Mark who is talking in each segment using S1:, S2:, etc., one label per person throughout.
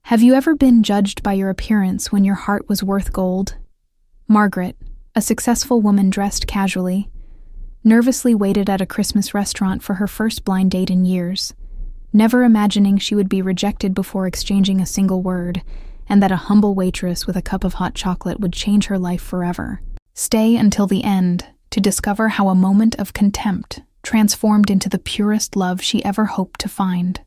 S1: Have you ever been judged by your appearance when your heart was worth gold? Margaret, a successful woman dressed casually, nervously waited at a Christmas restaurant for her first blind date in years, never imagining she would be rejected before exchanging a single word, and that a humble waitress with a cup of hot chocolate would change her life forever. Stay until the end to discover how a moment of contempt transformed into the purest love she ever hoped to find.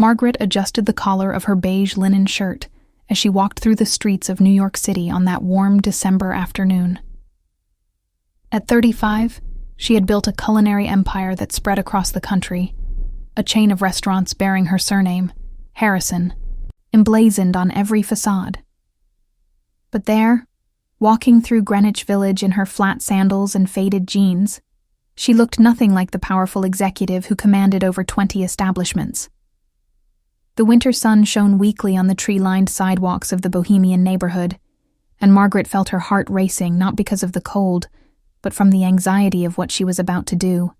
S1: Margaret adjusted the collar of her beige linen shirt as she walked through the streets of New York City on that warm December afternoon. At 35, she had built a culinary empire that spread across the country, a chain of restaurants bearing her surname, Harrison, emblazoned on every facade. But there, walking through Greenwich Village in her flat sandals and faded jeans, she looked nothing like the powerful executive who commanded over 20 establishments. The winter sun shone weakly on the tree-lined sidewalks of the bohemian neighborhood, and Margaret felt her heart racing not because of the cold, but from the anxiety of what she was about to do.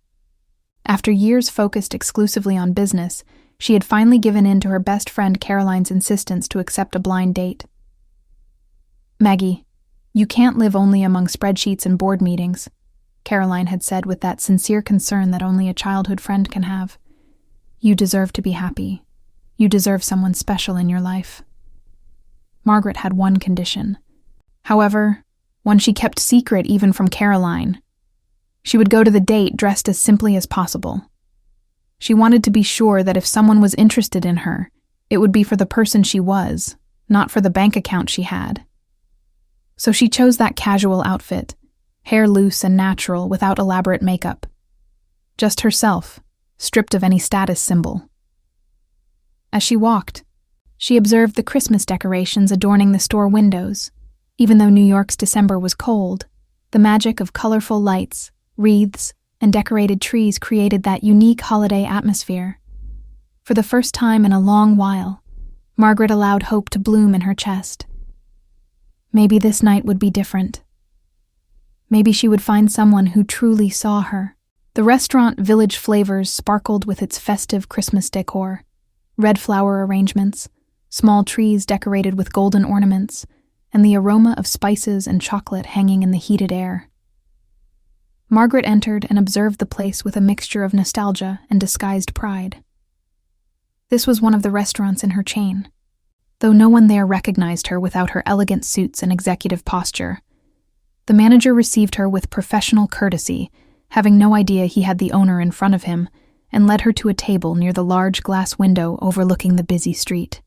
S1: After years focused exclusively on business, she had finally given in to her best friend Caroline's insistence to accept a blind date. "Maggie, you can't live only among spreadsheets and board meetings," Caroline had said with that sincere concern that only a childhood friend can have. "You deserve to be happy. You deserve someone special in your life." Margaret had one condition. However, one she kept secret even from Caroline. She would go to the date dressed as simply as possible. She wanted to be sure that if someone was interested in her, it would be for the person she was, not for the bank account she had. So she chose that casual outfit, hair loose and natural without elaborate makeup. Just herself, stripped of any status symbol. As she walked, she observed the Christmas decorations adorning the store windows. Even though New York's December was cold, the magic of colorful lights, wreaths, and decorated trees created that unique holiday atmosphere. For the first time in a long while, Margaret allowed hope to bloom in her chest. Maybe this night would be different. Maybe she would find someone who truly saw her. The restaurant Village Flavors sparkled with its festive Christmas decor. Red flower arrangements, small trees decorated with golden ornaments, and the aroma of spices and chocolate hanging in the heated air. Margaret entered and observed the place with a mixture of nostalgia and disguised pride. This was one of the restaurants in her chain, though no one there recognized her without her elegant suits and executive posture. The manager received her with professional courtesy, having no idea he had the owner in front of him, and led her to a table near the large glass window overlooking the busy street.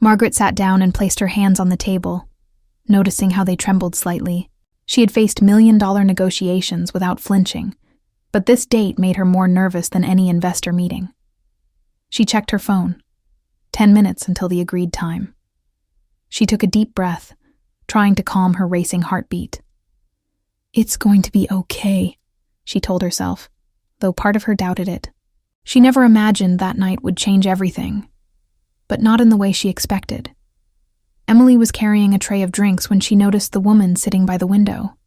S1: Margaret sat down and placed her hands on the table, noticing how they trembled slightly. She had faced million-dollar negotiations without flinching, but this date made her more nervous than any investor meeting. She checked her phone. 10 minutes until the agreed time. She took a deep breath, trying to calm her racing heartbeat. "It's going to be okay," she told herself, though part of her doubted it. She never imagined that night would change everything, but not in the way she expected. Emily was carrying a tray of drinks when she noticed the woman sitting by the window.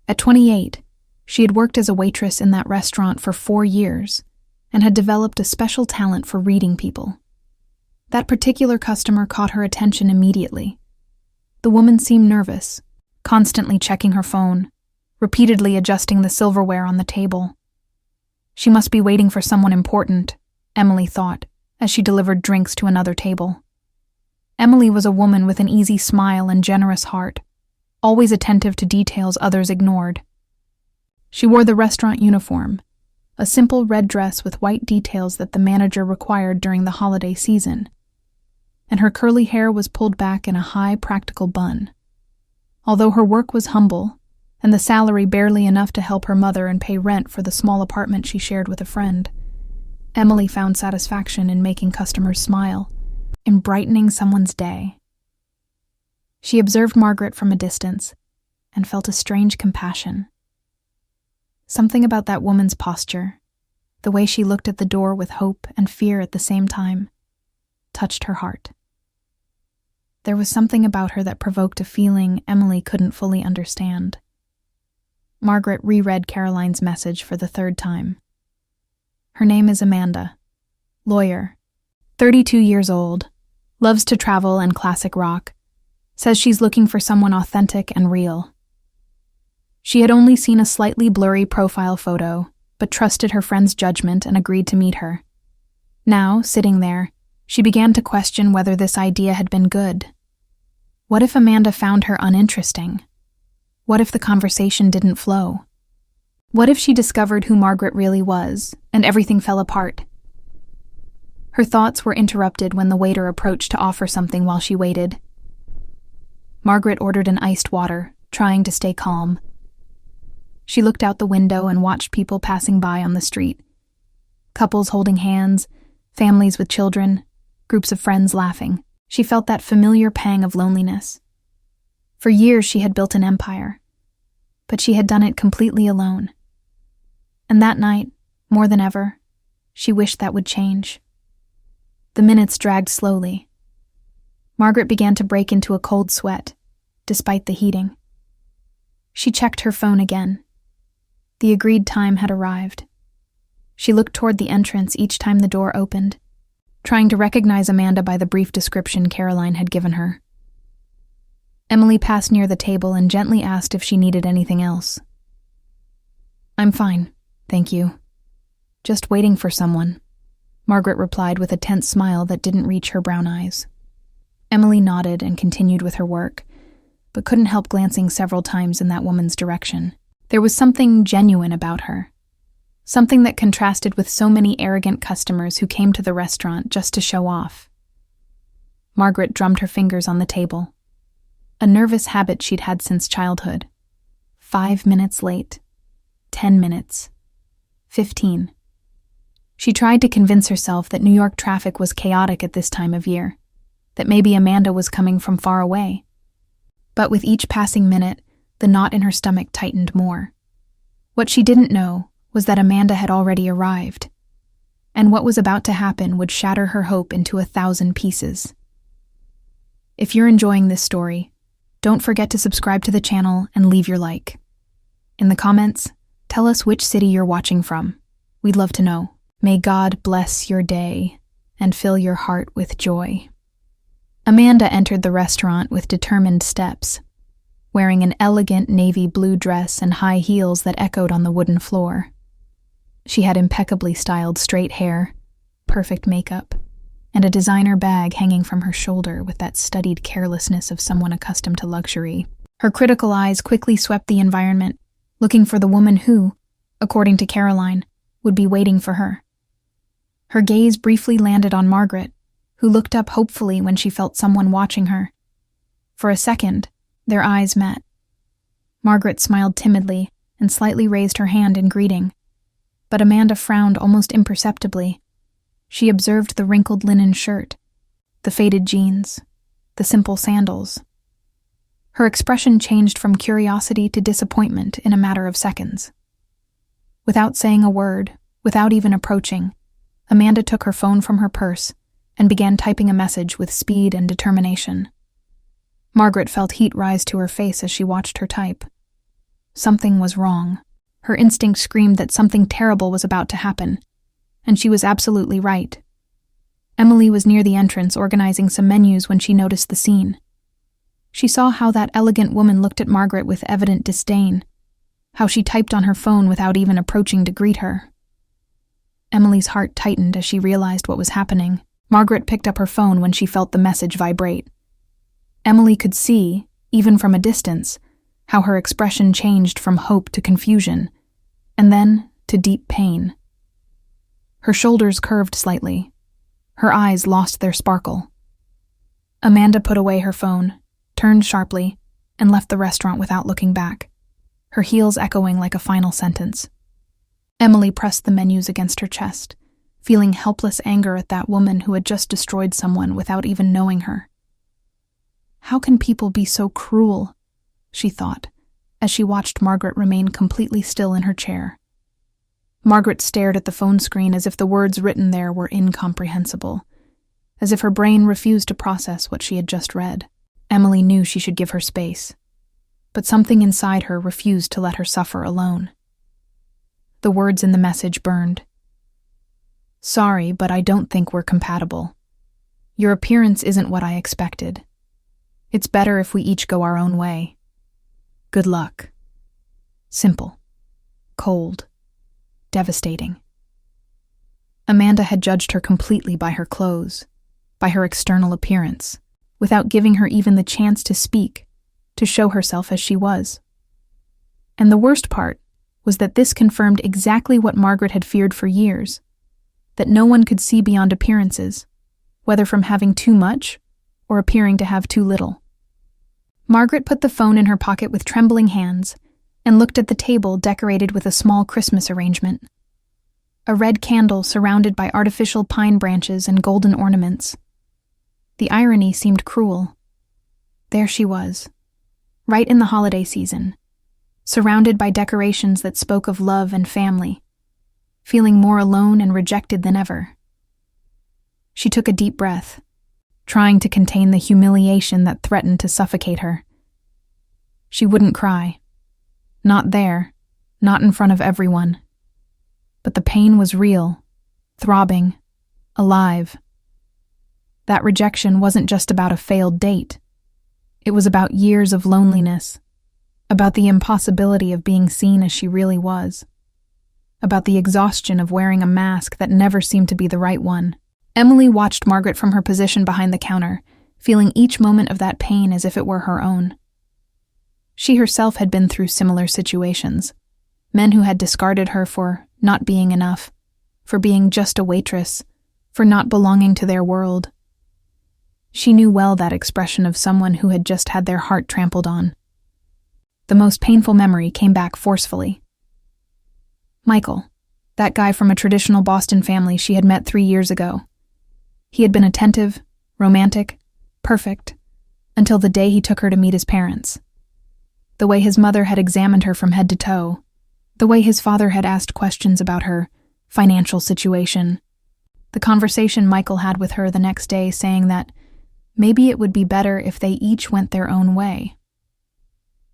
S1: At 28, she had worked as a waitress in that restaurant for 4 years and had developed a special talent for reading people. That particular customer caught her attention immediately. The woman seemed nervous, constantly checking her phone, repeatedly adjusting the silverware on the table. She must be waiting for someone important, Emily thought, as she delivered drinks to another table. Emily was a woman with an easy smile and generous heart, always attentive to details others ignored. She wore the restaurant uniform, a simple red dress with white details that the manager required during the holiday season, and her curly hair was pulled back in a high, practical bun. Although her work was humble, and the salary barely enough to help her mother and pay rent for the small apartment she shared with a friend, Emily found satisfaction in making customers smile, in brightening someone's day. She observed Margaret from a distance and felt a strange compassion. Something about that woman's posture, the way she looked at the door with hope and fear at the same time, touched her heart. There was something about her that provoked a feeling Emily couldn't fully understand. Margaret reread Caroline's message for the 3rd time. Her name is Amanda, lawyer, 32 years old, loves to travel and classic rock, says she's looking for someone authentic and real. She had only seen a slightly blurry profile photo, but trusted her friend's judgment and agreed to meet her. Now, sitting there, she began to question whether this idea had been good. What if Amanda found her uninteresting? What if the conversation didn't flow? What if she discovered who Margaret really was, and everything fell apart? Her thoughts were interrupted when the waiter approached to offer something while she waited. Margaret ordered an iced water, trying to stay calm. She looked out the window and watched people passing by on the street. Couples holding hands, families with children, groups of friends laughing. She felt that familiar pang of loneliness. For years she had built an empire, but she had done it completely alone. And that night, more than ever, she wished that would change. The minutes dragged slowly. Margaret began to break into a cold sweat, despite the heating. She checked her phone again. The agreed time had arrived. She looked toward the entrance each time the door opened, trying to recognize Amanda by the brief description Caroline had given her. Emily passed near the table and gently asked if she needed anything else. "I'm fine, thank you. Just waiting for someone," Margaret replied with a tense smile that didn't reach her brown eyes. Emily nodded and continued with her work, but couldn't help glancing several times in that woman's direction. There was something genuine about her. Something that contrasted with so many arrogant customers who came to the restaurant just to show off. Margaret drummed her fingers on the table. A nervous habit she'd had since childhood. 5 minutes late. 10 minutes. 15. She tried to convince herself that New York traffic was chaotic at this time of year, that maybe Amanda was coming from far away. But with each passing minute, the knot in her stomach tightened more. What she didn't know was that Amanda had already arrived, and what was about to happen would shatter her hope into 1,000 pieces. If you're enjoying this story, don't forget to subscribe to the channel and leave your like. In the comments, tell us which city you're watching from. We'd love to know. May God bless your day and fill your heart with joy. Amanda entered the restaurant with determined steps, wearing an elegant navy blue dress and high heels that echoed on the wooden floor. She had impeccably styled straight hair, perfect makeup, and a designer bag hanging from her shoulder with that studied carelessness of someone accustomed to luxury. Her critical eyes quickly swept the environment, looking for the woman who, according to Caroline, would be waiting for her. Her gaze briefly landed on Margaret, who looked up hopefully when she felt someone watching her. For a second, their eyes met. Margaret smiled timidly and slightly raised her hand in greeting, but Amanda frowned almost imperceptibly. She observed the wrinkled linen shirt, the faded jeans, the simple sandals. Her expression changed from curiosity to disappointment in a matter of seconds. Without saying a word, without even approaching, Amanda took her phone from her purse and began typing a message with speed and determination. Margaret felt heat rise to her face as she watched her type. Something was wrong. Her instinct screamed that something terrible was about to happen, and she was absolutely right. Emily was near the entrance organizing some menus when she noticed the scene. She saw how that elegant woman looked at Margaret with evident disdain, how she typed on her phone without even approaching to greet her. Emily's heart tightened as she realized what was happening. Margaret picked up her phone when she felt the message vibrate. Emily could see, even from a distance, how her expression changed from hope to confusion, and then to deep pain. Her shoulders curved slightly. Her eyes lost their sparkle. Amanda put away her phone, turned sharply, and left the restaurant without looking back, her heels echoing like a final sentence. Emily pressed the menus against her chest, feeling helpless anger at that woman who had just destroyed someone without even knowing her. How can people be so cruel? She thought, as she watched Margaret remain completely still in her chair. Margaret stared at the phone screen as if the words written there were incomprehensible, as if her brain refused to process what she had just read. Emily knew she should give her space, but something inside her refused to let her suffer alone. The words in the message burned. "Sorry, but I don't think we're compatible. Your appearance isn't what I expected. It's better if we each go our own way. Good luck. Simple. Cold. Devastating. Amanda had judged her completely by her clothes, by her external appearance, without giving her even the chance to speak, to show herself as she was. And the worst part was that this confirmed exactly what Margaret had feared for years, that no one could see beyond appearances, whether from having too much or appearing to have too little. Margaret put the phone in her pocket with trembling hands and looked at the table decorated with a small Christmas arrangement. A red candle surrounded by artificial pine branches and golden ornaments. The irony seemed cruel. There she was, right in the holiday season, surrounded by decorations that spoke of love and family, feeling more alone and rejected than ever. She took a deep breath, trying to contain the humiliation that threatened to suffocate her. She wouldn't cry. Not there, not in front of everyone. But the pain was real, throbbing, alive. That rejection wasn't just about a failed date. It was about years of loneliness, about the impossibility of being seen as she really was, about the exhaustion of wearing a mask that never seemed to be the right one. Emily watched Margaret from her position behind the counter, feeling each moment of that pain as if it were her own. She herself had been through similar situations. Men who had discarded her for not being enough, for being just a waitress, for not belonging to their world. She knew well that expression of someone who had just had their heart trampled on. The most painful memory came back forcefully. Michael, that guy from a traditional Boston family she had met 3 years ago. He had been attentive, romantic, perfect, until the day he took her to meet his parents. The way his mother had examined her from head to toe, the way his father had asked questions about her financial situation, the conversation Michael had with her the next day saying that maybe it would be better if they each went their own way.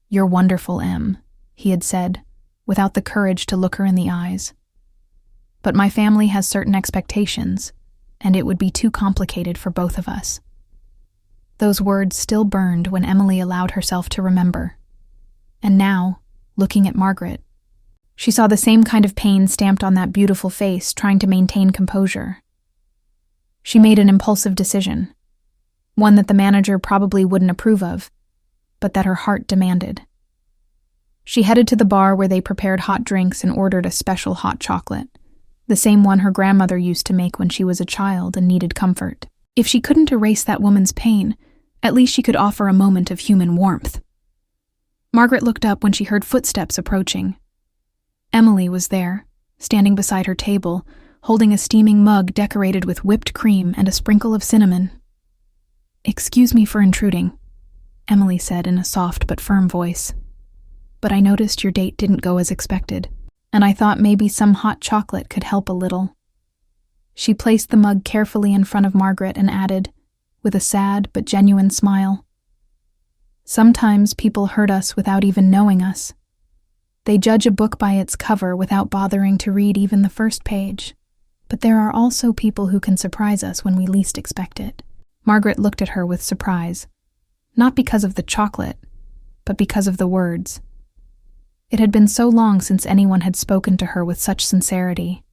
S1: "You're wonderful, Em," he had said, without the courage to look her in the eyes. "But my family has certain expectations, and it would be too complicated for both of us." Those words still burned when Emily allowed herself to remember. And now, looking at Margaret, she saw the same kind of pain stamped on that beautiful face, trying to maintain composure. She made an impulsive decision, one that the manager probably wouldn't approve of, but that her heart demanded. She headed to the bar where they prepared hot drinks and ordered a special hot chocolate, the same one her grandmother used to make when she was a child and needed comfort. If she couldn't erase that woman's pain, at least she could offer a moment of human warmth. Margaret looked up when she heard footsteps approaching. Emily was there, standing beside her table, holding a steaming mug decorated with whipped cream and a sprinkle of cinnamon. "Excuse me for intruding," Emily said in a soft but firm voice. "But I noticed your date didn't go as expected, and I thought maybe some hot chocolate could help a little." She placed the mug carefully in front of Margaret and added, with a sad but genuine smile, "Sometimes people hurt us without even knowing us. They judge a book by its cover without bothering to read even the first page. But there are also people who can surprise us when we least expect it." Margaret looked at her with surprise, not because of the chocolate, but because of the words. It had been so long since anyone had spoken to her with such sincerity.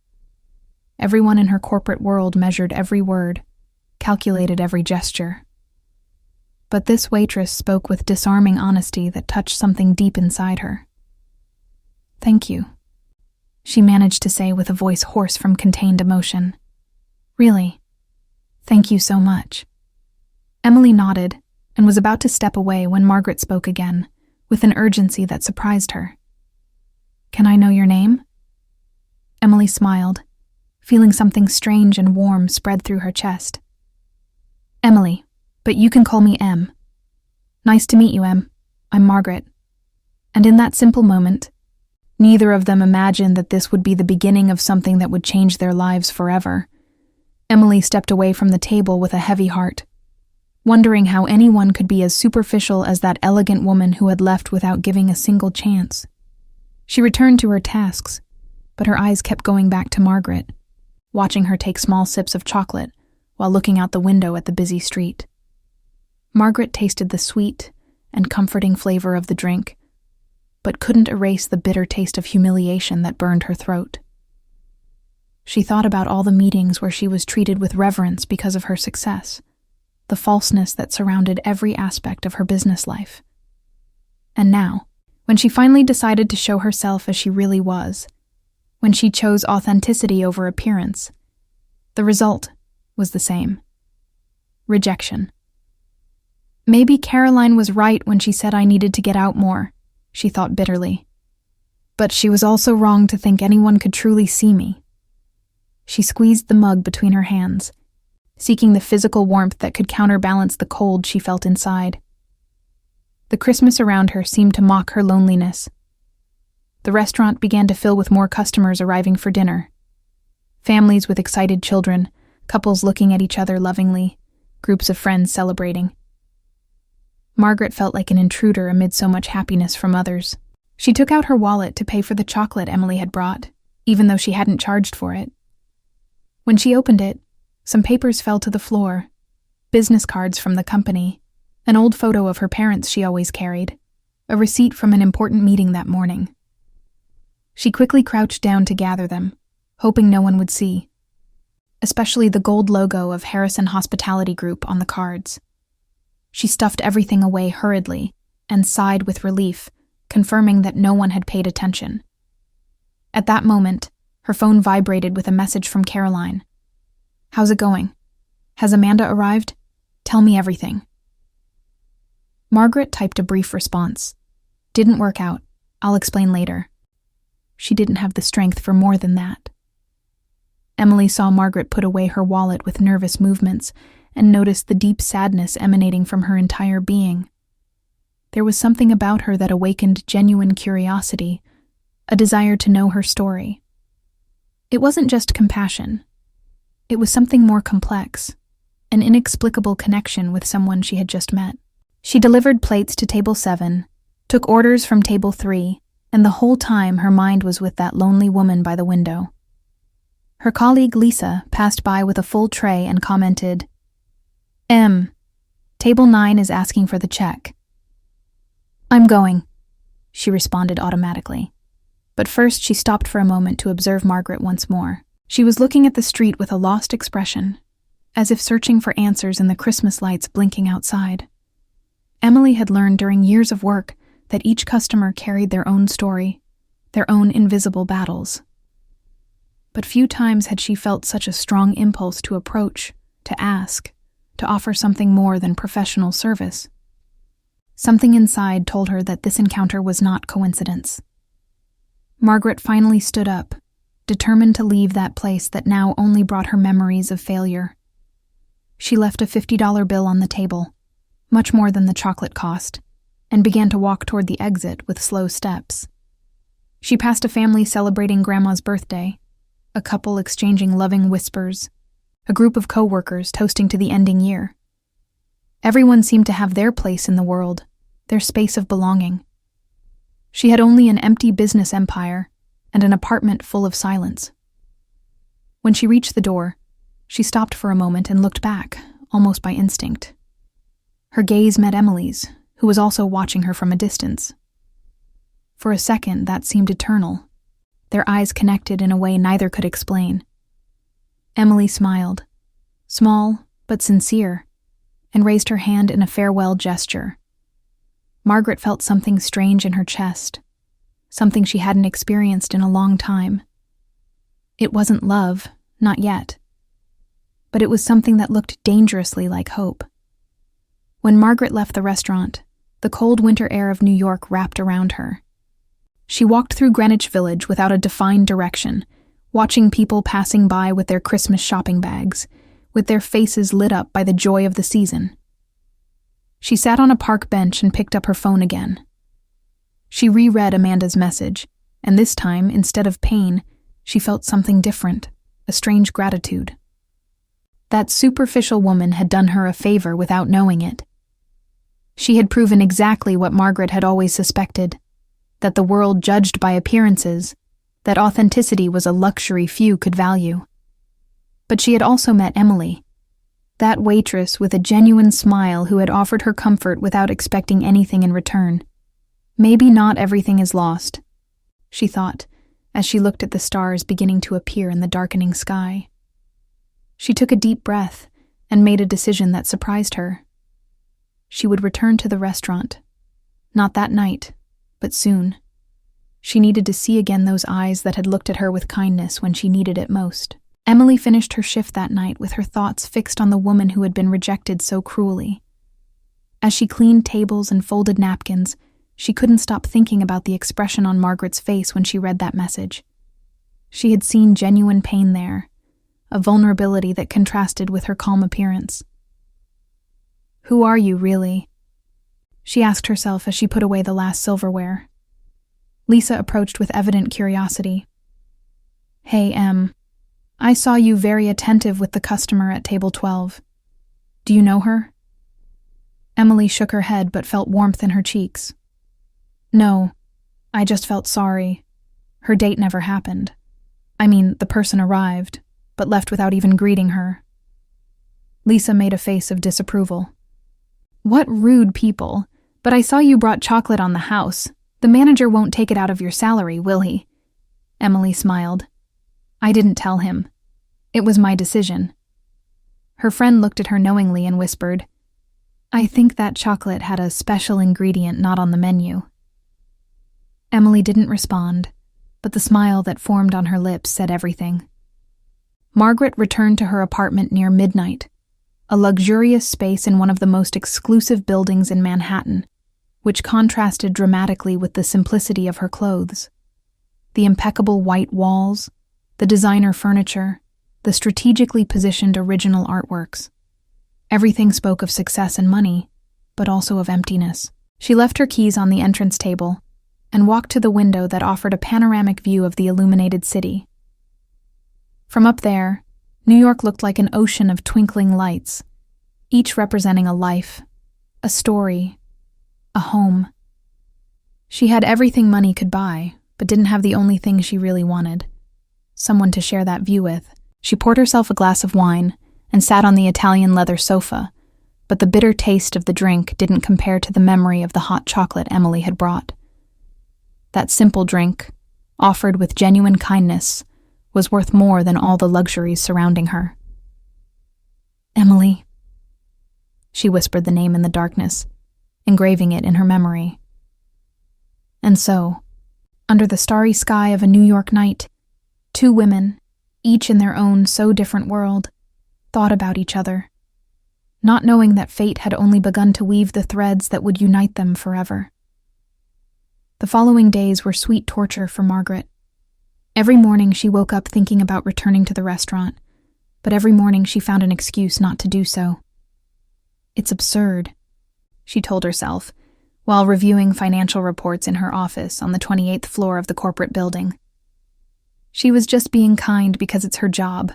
S1: Everyone in her corporate world measured every word, calculated every gesture. But this waitress spoke with disarming honesty that touched something deep inside her. "Thank you," she managed to say with a voice hoarse from contained emotion. "Really, thank you so much." Emily nodded and was about to step away when Margaret spoke again, with an urgency that surprised her. "Can I know your name?" Emily smiled, feeling something strange and warm spread through her chest. "Emily, but you can call me Em." "Nice to meet you, Em. I'm Margaret." And in that simple moment, neither of them imagined that this would be the beginning of something that would change their lives forever. Emily stepped away from the table with a heavy heart, wondering how anyone could be as superficial as that elegant woman who had left without giving a single chance. She returned to her tasks, but her eyes kept going back to Margaret, watching her take small sips of chocolate while looking out the window at the busy street. Margaret tasted the sweet and comforting flavor of the drink, but couldn't erase the bitter taste of humiliation that burned her throat. She thought about all the meetings where she was treated with reverence because of her success, the falseness that surrounded every aspect of her business life. And now, when she finally decided to show herself as she really was, when she chose authenticity over appearance, the result was the same: rejection. Maybe Caroline was right when she said I needed to get out more, she thought bitterly. But she was also wrong to think anyone could truly see me. She squeezed the mug between her hands, seeking the physical warmth that could counterbalance the cold she felt inside. The Christmas around her seemed to mock her loneliness. The restaurant began to fill with more customers arriving for dinner. Families with excited children, couples looking at each other lovingly, groups of friends celebrating. Margaret felt like an intruder amid so much happiness from others. She took out her wallet to pay for the chocolate Emily had brought, even though she hadn't charged for it. When she opened it, some papers fell to the floor, business cards from the company, an old photo of her parents she always carried, a receipt from an important meeting that morning. She quickly crouched down to gather them, hoping no one would see, especially the gold logo of Harrison Hospitality Group on the cards. She stuffed everything away hurriedly and sighed with relief, confirming that no one had paid attention. At that moment, her phone vibrated with a message from Caroline. "How's it going? Has Amanda arrived? Tell me everything." Margaret typed a brief response. "Didn't work out. I'll explain later." She didn't have the strength for more than that. Emily saw Margaret put away her wallet with nervous movements and noticed the deep sadness emanating from her entire being. There was something about her that awakened genuine curiosity, a desire to know her story. It wasn't just compassion. It was something more complex, an inexplicable connection with someone she had just met. She delivered plates to table 7, took orders from table 3, and the whole time her mind was with that lonely woman by the window. Her colleague Lisa passed by with a full tray and commented, Table 9 is asking for the check." "I'm going," she responded automatically. But first she stopped for a moment to observe Margaret once more. She was looking at the street with a lost expression, as if searching for answers in the Christmas lights blinking outside. Emily had learned during years of work that each customer carried their own story, their own invisible battles. But few times had she felt such a strong impulse to approach, to ask, to offer something more than professional service. Something inside told her that this encounter was not coincidence. Margaret finally stood up, determined to leave that place that now only brought her memories of failure. She left a $50 bill on the table, much more than the chocolate cost, and began to walk toward the exit with slow steps. She passed a family celebrating Grandma's birthday, a couple exchanging loving whispers, a group of co-workers toasting to the ending year. Everyone seemed to have their place in the world, their space of belonging. She had only an empty business empire and an apartment full of silence. When she reached the door, she stopped for a moment and looked back, almost by instinct. Her gaze met Emily's, who was also watching her from a distance. For a second, that seemed eternal. Their eyes connected in a way neither could explain. Emily smiled, small but sincere, and raised her hand in a farewell gesture. Margaret felt something strange in her chest, something she hadn't experienced in a long time. It wasn't love, not yet, but it was something that looked dangerously like hope. When Margaret left the restaurant, the cold winter air of New York wrapped around her. She walked through Greenwich Village without a defined direction, watching people passing by with their Christmas shopping bags, with their faces lit up by the joy of the season. She sat on a park bench and picked up her phone again. She reread Amanda's message, and this time, instead of pain, she felt something different, a strange gratitude. That superficial woman had done her a favor without knowing it. She had proven exactly what Margaret had always suspected, that the world judged by appearances, that authenticity was a luxury few could value. But she had also met Emily, That waitress with a genuine smile who had offered her comfort without expecting anything in return. Maybe not everything is lost, she thought, as she looked at the stars beginning to appear in the darkening sky. She took a deep breath and made a decision that surprised her. She would return to the restaurant. Not that night, but soon. She needed to see again those eyes that had looked at her with kindness when she needed it most. Emily finished her shift that night with her thoughts fixed on the woman who had been rejected so cruelly. As she cleaned tables and folded napkins, she couldn't stop thinking about the expression on Margaret's face when she read that message. She had seen genuine pain there, a vulnerability that contrasted with her calm appearance. "Who are you, really?" she asked herself as she put away the last silverware. Lisa approached with evident curiosity. "Hey, Em. I saw you very attentive with the customer at table 12. Do you know her?" Emily shook her head but felt warmth in her cheeks. "No, I just felt sorry. Her date never happened. I mean, the person arrived, but left without even greeting her." Lisa made a face of disapproval. "What rude people, but I saw you brought chocolate on the house. The manager won't take it out of your salary, will he?" Emily smiled. "I didn't tell him. It was my decision." Her friend looked at her knowingly and whispered, "I think that chocolate had a special ingredient not on the menu." Emily didn't respond, but the smile that formed on her lips said everything. Margaret returned to her apartment near midnight, a luxurious space in one of the most exclusive buildings in Manhattan, which contrasted dramatically with the simplicity of her clothes. The impeccable white walls, the designer furniture, the strategically positioned original artworks. Everything spoke of success and money, but also of emptiness. She left her keys on the entrance table and walked to the window that offered a panoramic view of the illuminated city. From up there, New York looked like an ocean of twinkling lights, each representing a life, a story, a home. She had everything money could buy, but didn't have the only thing she really wanted: someone to share that view with. She poured herself a glass of wine and sat on the Italian leather sofa, but the bitter taste of the drink didn't compare to the memory of the hot chocolate Emily had brought. That simple drink, offered with genuine kindness, was worth more than all the luxuries surrounding her. "Emily." She whispered the name in the darkness, engraving it in her memory. And so, under the starry sky of a New York night, two women, each in their own so different world, thought about each other, not knowing that fate had only begun to weave the threads that would unite them forever. The following days were sweet torture for Margaret. Every morning she woke up thinking about returning to the restaurant, but every morning she found an excuse not to do so. "It's absurd," she told herself, while reviewing financial reports in her office on the 28th floor of the corporate building. She was just being kind because it's her job.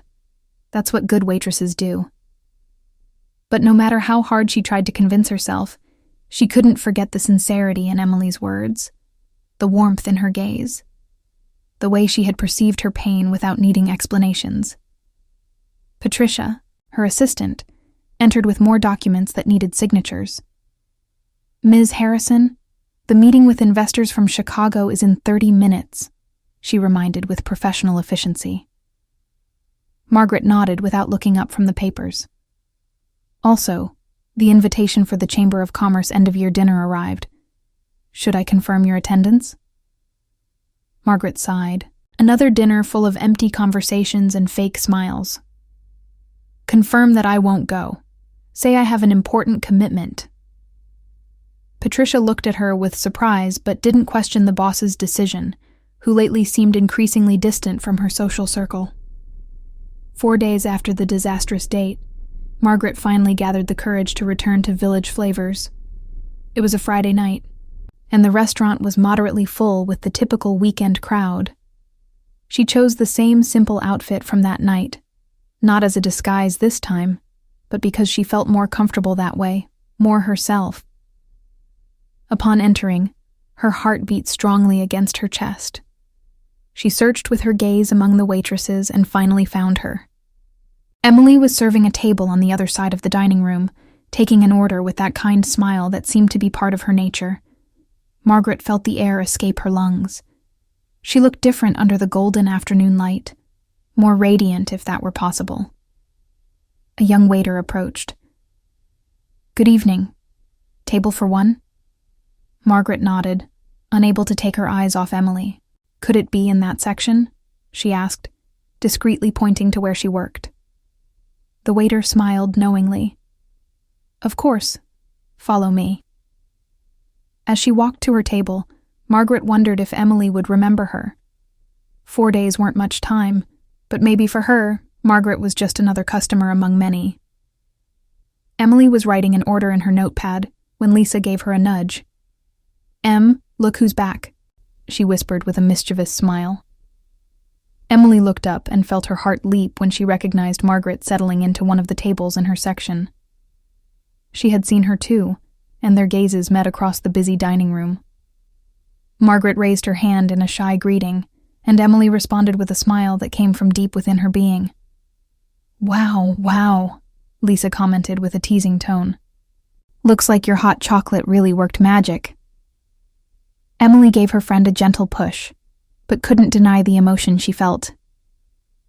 S1: That's what good waitresses do. But no matter how hard she tried to convince herself, she couldn't forget the sincerity in Emily's words, the warmth in her gaze, the way she had perceived her pain without needing explanations. Patricia, her assistant, entered with more documents that needed signatures. "Ms. Harrison, the meeting with investors from Chicago is in 30 minutes, she reminded with professional efficiency. Margaret nodded without looking up from the papers. Also, the invitation for the Chamber of Commerce end-of-year dinner arrived. "Should I confirm your attendance?" Margaret sighed. Another dinner full of empty conversations and fake smiles. "Confirm that I won't go. Say I have an important commitment." Patricia looked at her with surprise but didn't question the boss's decision, who lately seemed increasingly distant from her social circle. 4 days after the disastrous date, Margaret finally gathered the courage to return to Village Flavors. It was a Friday night, and the restaurant was moderately full with the typical weekend crowd. She chose the same simple outfit from that night, not as a disguise this time, but because she felt more comfortable that way, more herself. Upon entering, her heart beat strongly against her chest. She searched with her gaze among the waitresses and finally found her. Emily was serving a table on the other side of the dining room, taking an order with that kind smile that seemed to be part of her nature. Margaret felt the air escape her lungs. She looked different under the golden afternoon light, more radiant if that were possible. A young waiter approached. "Good evening. Table for one?" Margaret nodded, unable to take her eyes off Emily. "Could it be in that section?" she asked, discreetly pointing to where she worked. The waiter smiled knowingly. "Of course. Follow me." As she walked to her table, Margaret wondered if Emily would remember her. 4 days weren't much time, but maybe for her, Margaret was just another customer among many. Emily was writing an order in her notepad when Lisa gave her a nudge. "Em, look who's back," she whispered with a mischievous smile. Emily looked up and felt her heart leap when she recognized Margaret settling into one of the tables in her section. She had seen her too, and their gazes met across the busy dining room. Margaret raised her hand in a shy greeting, and Emily responded with a smile that came from deep within her being. Wow, Lisa commented with a teasing tone. "Looks like your hot chocolate really worked magic." Emily gave her friend a gentle push, but couldn't deny the emotion she felt.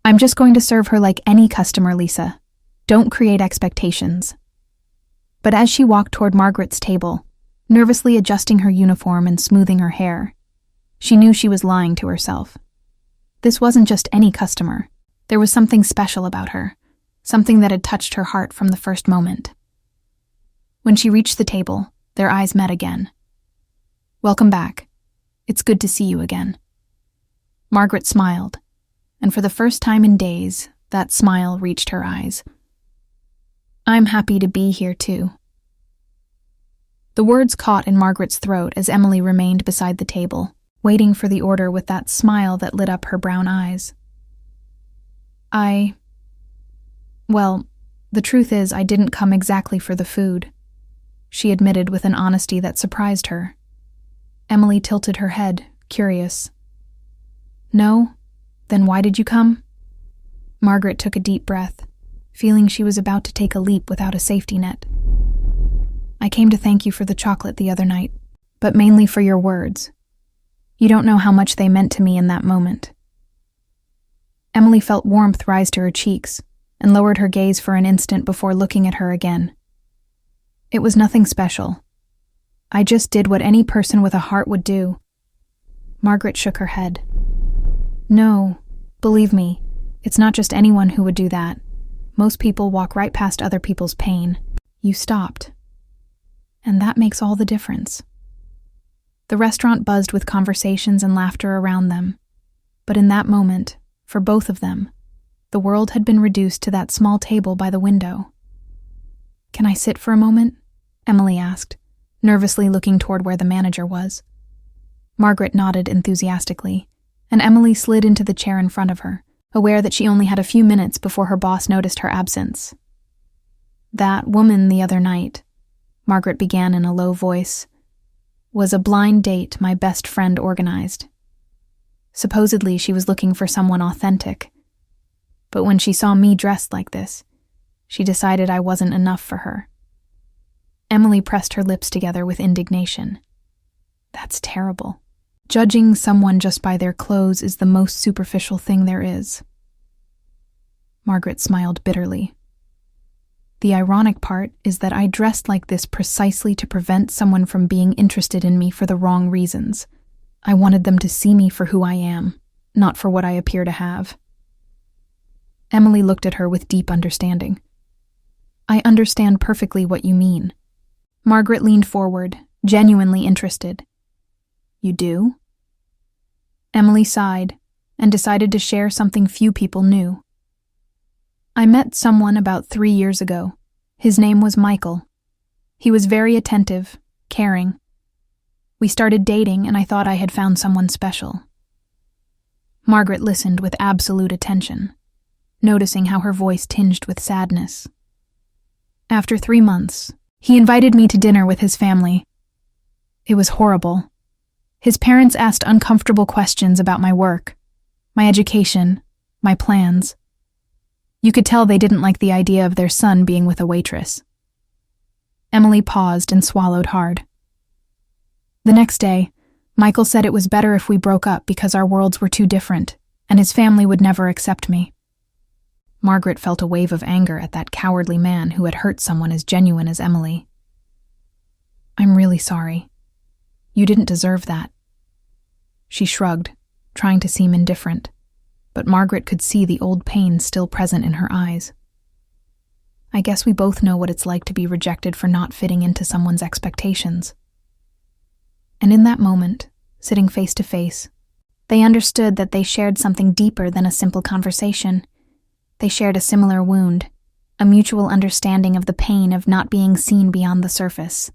S1: "I'm just going to serve her like any customer, Lisa. Don't create expectations." But as she walked toward Margaret's table, nervously adjusting her uniform and smoothing her hair, she knew she was lying to herself. This wasn't just any customer. There was something special about her, something that had touched her heart from the first moment. When she reached the table, their eyes met again. "Welcome back. It's good to see you again." Margaret smiled, and for the first time in days, that smile reached her eyes. "I'm happy to be here too." The words caught in Margaret's throat as Emily remained beside the table, waiting for the order with that smile that lit up her brown eyes. Well, the truth is I didn't come exactly for the food," she admitted with an honesty that surprised her. Emily tilted her head, curious. "No? Then why did you come?" Margaret took a deep breath, feeling she was about to take a leap without a safety net. "I came to thank you for the chocolate the other night, but mainly for your words. You don't know how much they meant to me in that moment." Emily felt warmth rise to her cheeks and lowered her gaze for an instant before looking at her again. "It was nothing special. I just did what any person with a heart would do." Margaret shook her head. "No, believe me, it's not just anyone who would do that. Most people walk right past other people's pain. You stopped. And that makes all the difference." The restaurant buzzed with conversations and laughter around them. But in that moment, for both of them, the world had been reduced to that small table by the window. "Can I sit for a moment?" Emily asked, nervously looking toward where the manager was. Margaret nodded enthusiastically, and Emily slid into the chair in front of her, aware that she only had a few minutes before her boss noticed her absence. "That woman the other night," Margaret began in a low voice, "was a blind date my best friend organized. Supposedly she was looking for someone authentic. But when she saw me dressed like this, she decided I wasn't enough for her." Emily pressed her lips together with indignation. "That's terrible. Judging someone just by their clothes is the most superficial thing there is." Margaret smiled bitterly. "The ironic part is that I dressed like this precisely to prevent someone from being interested in me for the wrong reasons. I wanted them to see me for who I am, not for what I appear to have." Emily looked at her with deep understanding. "I understand perfectly what you mean." Margaret leaned forward, genuinely interested. "You do?" Emily sighed and decided to share something few people knew. "I met someone about 3 years ago. His name was Michael. He was very attentive, caring. We started dating and I thought I had found someone special." Margaret listened with absolute attention, noticing how her voice tinged with sadness. "After 3 months, he invited me to dinner with his family. It was horrible. His parents asked uncomfortable questions about my work, my education, my plans. You could tell they didn't like the idea of their son being with a waitress. Emily paused and swallowed hard. The next day, Michael said it was better if we broke up because our worlds were too different, and his family would never accept me. Margaret felt a wave of anger at that cowardly man who had hurt someone as genuine as Emily. I'm really sorry. You didn't deserve that. She shrugged, trying to seem indifferent, but Margaret could see the old pain still present in her eyes. I guess we both know what it's like to be rejected for not fitting into someone's expectations. And in that moment, sitting face to face, they understood that they shared something deeper than a simple conversation. They shared a similar wound, a mutual understanding of the pain of not being seen beyond the surface.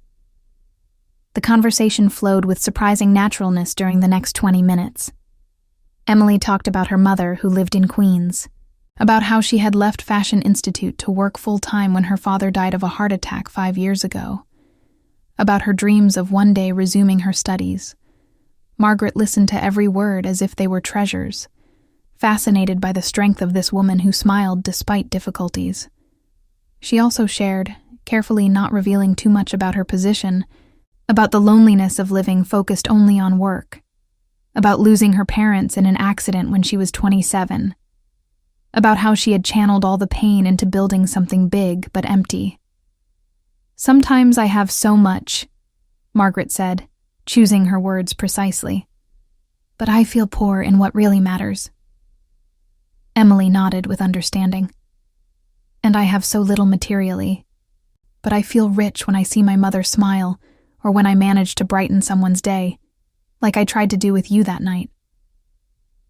S1: The conversation flowed with surprising naturalness during the next 20 minutes. Emily talked about her mother, who lived in Queens, about how she had left Fashion Institute to work full-time when her father died of a heart attack 5 years ago, about her dreams of one day resuming her studies. Margaret listened to every word as if they were treasures, fascinated by the strength of this woman who smiled despite difficulties. She also shared, carefully not revealing too much about her position, about the loneliness of living focused only on work, about losing her parents in an accident when she was 27, about how she had channeled all the pain into building something big but empty. Sometimes I have so much, Margaret said, choosing her words precisely, but I feel poor in what really matters. Emily nodded with understanding. And I have so little materially, but I feel rich when I see my mother smile or when I manage to brighten someone's day, like I tried to do with you that night.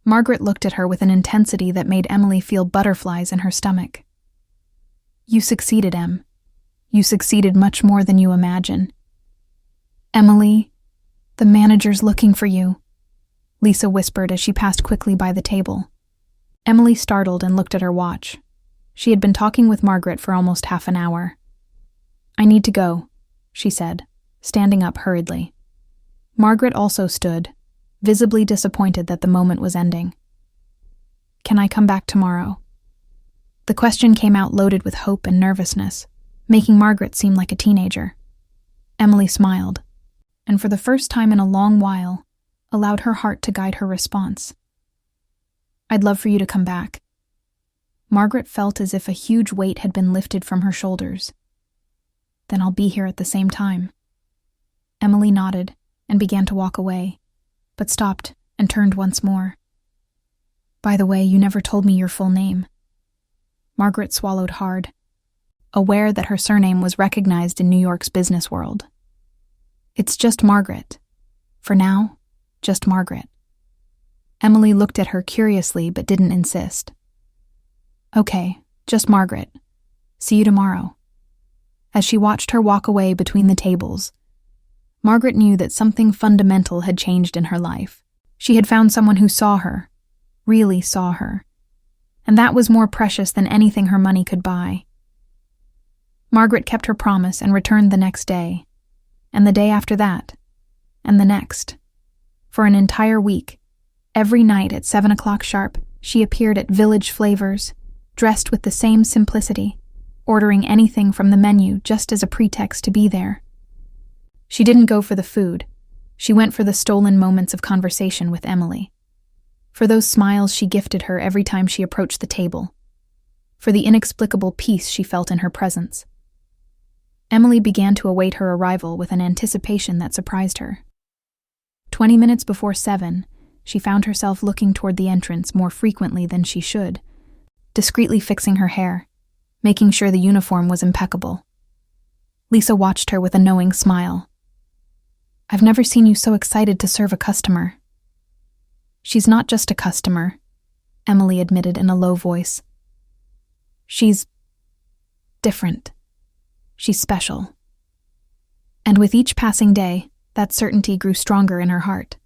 S1: Margaret looked at her with an intensity that made Emily feel butterflies in her stomach. You succeeded, Em. You succeeded much more than you imagine. Emily, the manager's looking for you, Lisa whispered as she passed quickly by the table. Emily startled and looked at her watch. She had been talking with Margaret for almost half an hour. I need to go, she said, standing up hurriedly. Margaret also stood, visibly disappointed that the moment was ending. Can I come back tomorrow? The question came out loaded with hope and nervousness, making Margaret seem like a teenager. Emily smiled, and for the first time in a long while, allowed her heart to guide her response. I'd love for you to come back. Margaret felt as if a huge weight had been lifted from her shoulders. Then I'll be here at the same time. Emily nodded and began to walk away, but stopped and turned once more. By the way, you never told me your full name. Margaret swallowed hard, aware that her surname was recognized in New York's business world. It's just Margaret. For now, just Margaret. Emily looked at her curiously but didn't insist. Okay, just Margaret. See you tomorrow. As she watched her walk away between the tables, Margaret knew that something fundamental had changed in her life. She had found someone who saw her, really saw her, and that was more precious than anything her money could buy. Margaret kept her promise and returned the next day, and the day after that, and the next. For an entire week, every night at 7 o'clock sharp, she appeared at Village Flavors, dressed with the same simplicity, ordering anything from the menu just as a pretext to be there. She didn't go for the food. She went for the stolen moments of conversation with Emily. For those smiles she gifted her every time she approached the table. For the inexplicable peace she felt in her presence. Emily began to await her arrival with an anticipation that surprised her. 20 minutes before 7, she found herself looking toward the entrance more frequently than she should, discreetly fixing her hair, making sure the uniform was impeccable. Lisa watched her with a knowing smile. I've never seen you so excited to serve a customer. She's not just a customer, Emily admitted in a low voice. She's different. She's special. And with each passing day, that certainty grew stronger in her heart.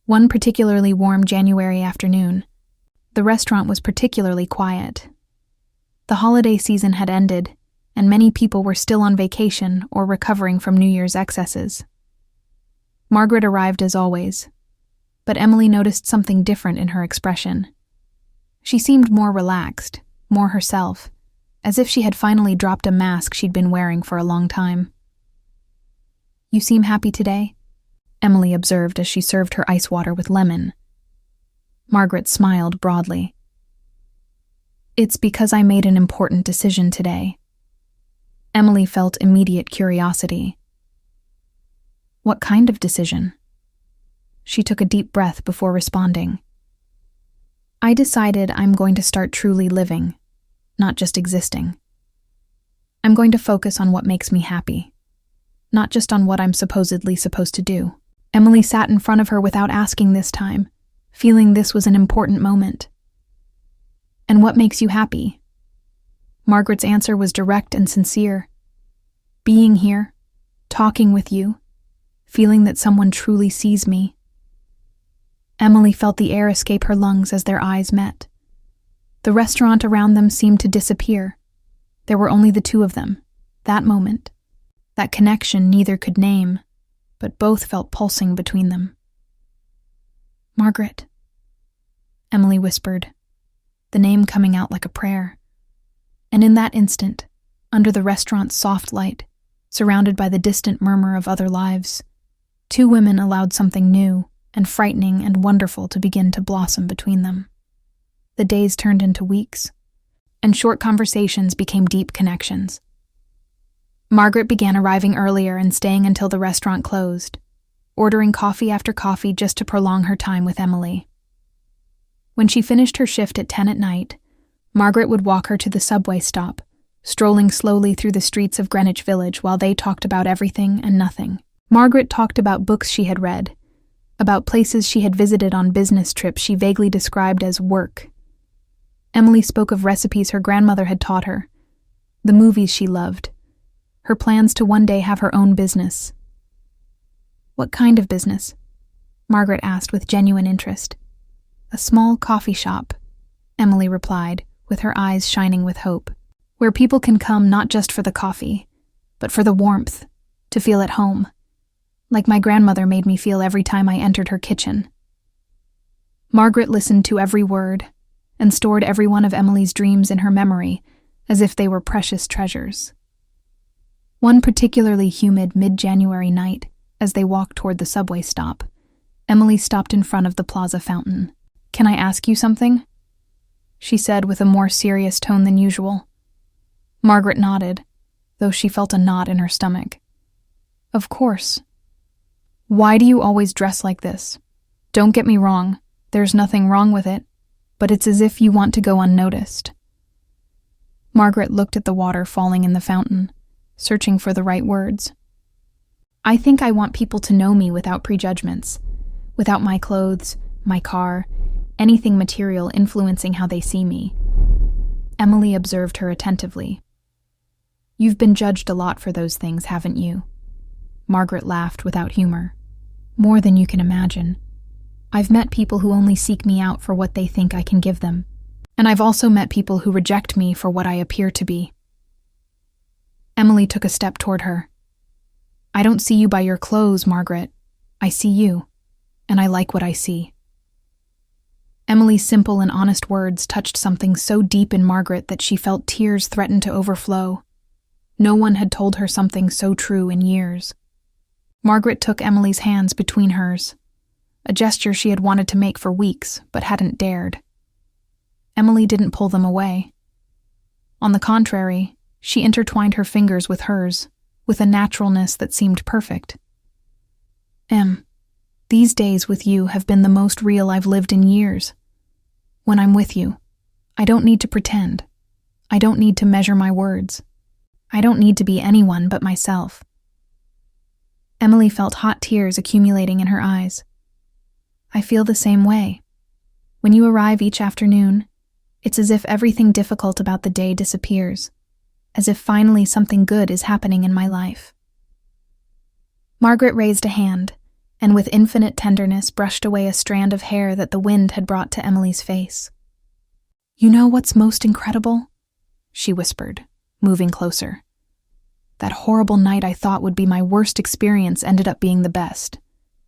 S1: One particularly warm January afternoon, the restaurant was particularly quiet. The holiday season had ended, and many people were still on vacation or recovering from New Year's excesses. Margaret arrived as always, but Emily noticed something different in her expression. She seemed more relaxed, more herself, as if she had finally dropped a mask she'd been wearing for a long time. "You seem happy today," Emily observed as she served her ice water with lemon. Margaret smiled broadly. "It's because I made an important decision today." Emily felt immediate curiosity. "What kind of decision?" She took a deep breath before responding. "I decided I'm going to start truly living, not just existing. I'm going to focus on what makes me happy, not just on what I'm supposedly supposed to do." Emily sat in front of her without asking this time, feeling this was an important moment. "And what makes you happy?" Margaret's answer was direct and sincere. "Being here, talking with you, feeling that someone truly sees me." Emily felt the air escape her lungs as their eyes met. The restaurant around them seemed to disappear. There were only the two of them, that moment, that connection neither could name, but both felt pulsing between them. "Margaret," Emily whispered, the name coming out like a prayer. And in that instant, under the restaurant's soft light, surrounded by the distant murmur of other lives, two women allowed something new and frightening and wonderful to begin to blossom between them. The days turned into weeks, and short conversations became deep connections. Margaret began arriving earlier and staying until the restaurant closed, ordering coffee after coffee just to prolong her time with Emily. When she finished her shift at 10 at night, Margaret would walk her to the subway stop, strolling slowly through the streets of Greenwich Village while they talked about everything and nothing. Margaret talked about books she had read, about places she had visited on business trips she vaguely described as work. Emily spoke of recipes her grandmother had taught her, the movies she loved, her plans to one day have her own business. "What kind of business?" Margaret asked with genuine interest. "A small coffee shop," Emily replied, with her eyes shining with hope, "where people can come not just for the coffee, but for the warmth, to feel at home, like my grandmother made me feel every time I entered her kitchen." Margaret listened to every word and stored every one of Emily's dreams in her memory as if they were precious treasures. One particularly humid mid-January night, as they walked toward the subway stop, Emily stopped in front of the plaza fountain. "Can I ask you something?" she said with a more serious tone than usual. Margaret nodded, though she felt a knot in her stomach. "Of course." "Why do you always dress like this? Don't get me wrong, there's nothing wrong with it, but it's as if you want to go unnoticed." Margaret looked at the water falling in the fountain, searching for the right words. "I think I want people to know me without prejudgments, without my clothes, my car, anything material influencing how they see me." Emily observed her attentively. "You've been judged a lot for those things, haven't you?" Margaret laughed without humor. "More than you can imagine. I've met people who only seek me out for what they think I can give them, and I've also met people who reject me for what I appear to be." Emily took a step toward her. "I don't see you by your clothes, Margaret. I see you, and I like what I see." Emily's simple and honest words touched something so deep in Margaret that she felt tears threaten to overflow. No one had told her something so true in years. Margaret took Emily's hands between hers, a gesture she had wanted to make for weeks but hadn't dared. Emily didn't pull them away. On the contrary, she intertwined her fingers with hers, with a naturalness that seemed perfect. These days with you have been the most real I've lived in years. When I'm with you, I don't need to pretend. I don't need to measure my words. I don't need to be anyone but myself." Emily felt hot tears accumulating in her eyes. "I feel the same way. When you arrive each afternoon, it's as if everything difficult about the day disappears, as if finally something good is happening in my life." Margaret raised a hand, and with infinite tenderness brushed away a strand of hair that the wind had brought to Emily's face. "You know what's most incredible?" she whispered, moving closer. "That horrible night I thought would be my worst experience ended up being the best,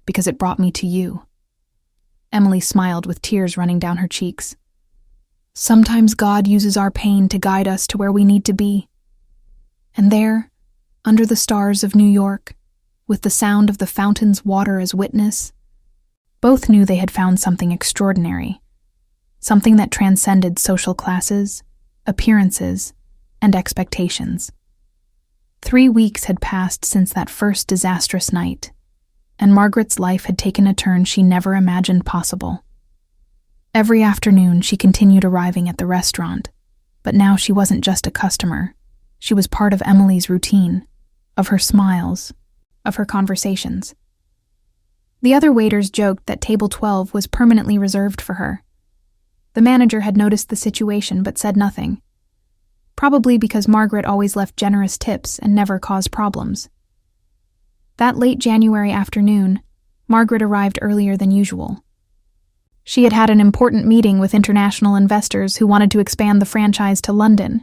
S1: because it brought me to you." Emily smiled with tears running down her cheeks. Sometimes God uses our pain to guide us to where we need to be. And there, under the stars of New York, with the sound of the fountain's water as witness, both knew they had found something extraordinary, something that transcended social classes, appearances, and expectations. 3 weeks had passed since that first disastrous night, and Margaret's life had taken a turn she never imagined possible. Every afternoon she continued arriving at the restaurant, but now she wasn't just a customer. She was part of Emily's routine, of her smiles, of her conversations. The other waiters joked that table 12 was permanently reserved for her. The manager had noticed the situation but said nothing, probably because Margaret always left generous tips and never caused problems. That late January afternoon, Margaret arrived earlier than usual. She had had an important meeting with international investors who wanted to expand the franchise to London,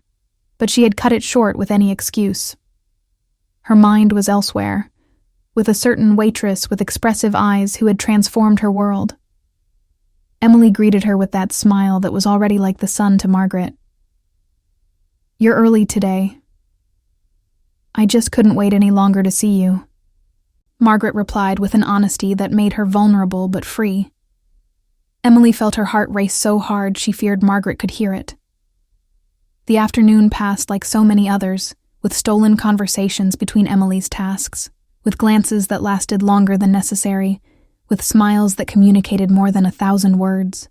S1: but she had cut it short with any excuse. Her mind was elsewhere, with a certain waitress with expressive eyes who had transformed her world. Emily greeted her with that smile that was already like the sun to Margaret. "You're early today." "I just couldn't wait any longer to see you," Margaret replied with an honesty that made her vulnerable but free. Emily felt her heart race so hard she feared Margaret could hear it. The afternoon passed like so many others, with stolen conversations between Emily's tasks, with glances that lasted longer than necessary, with smiles that communicated more than 1,000 words.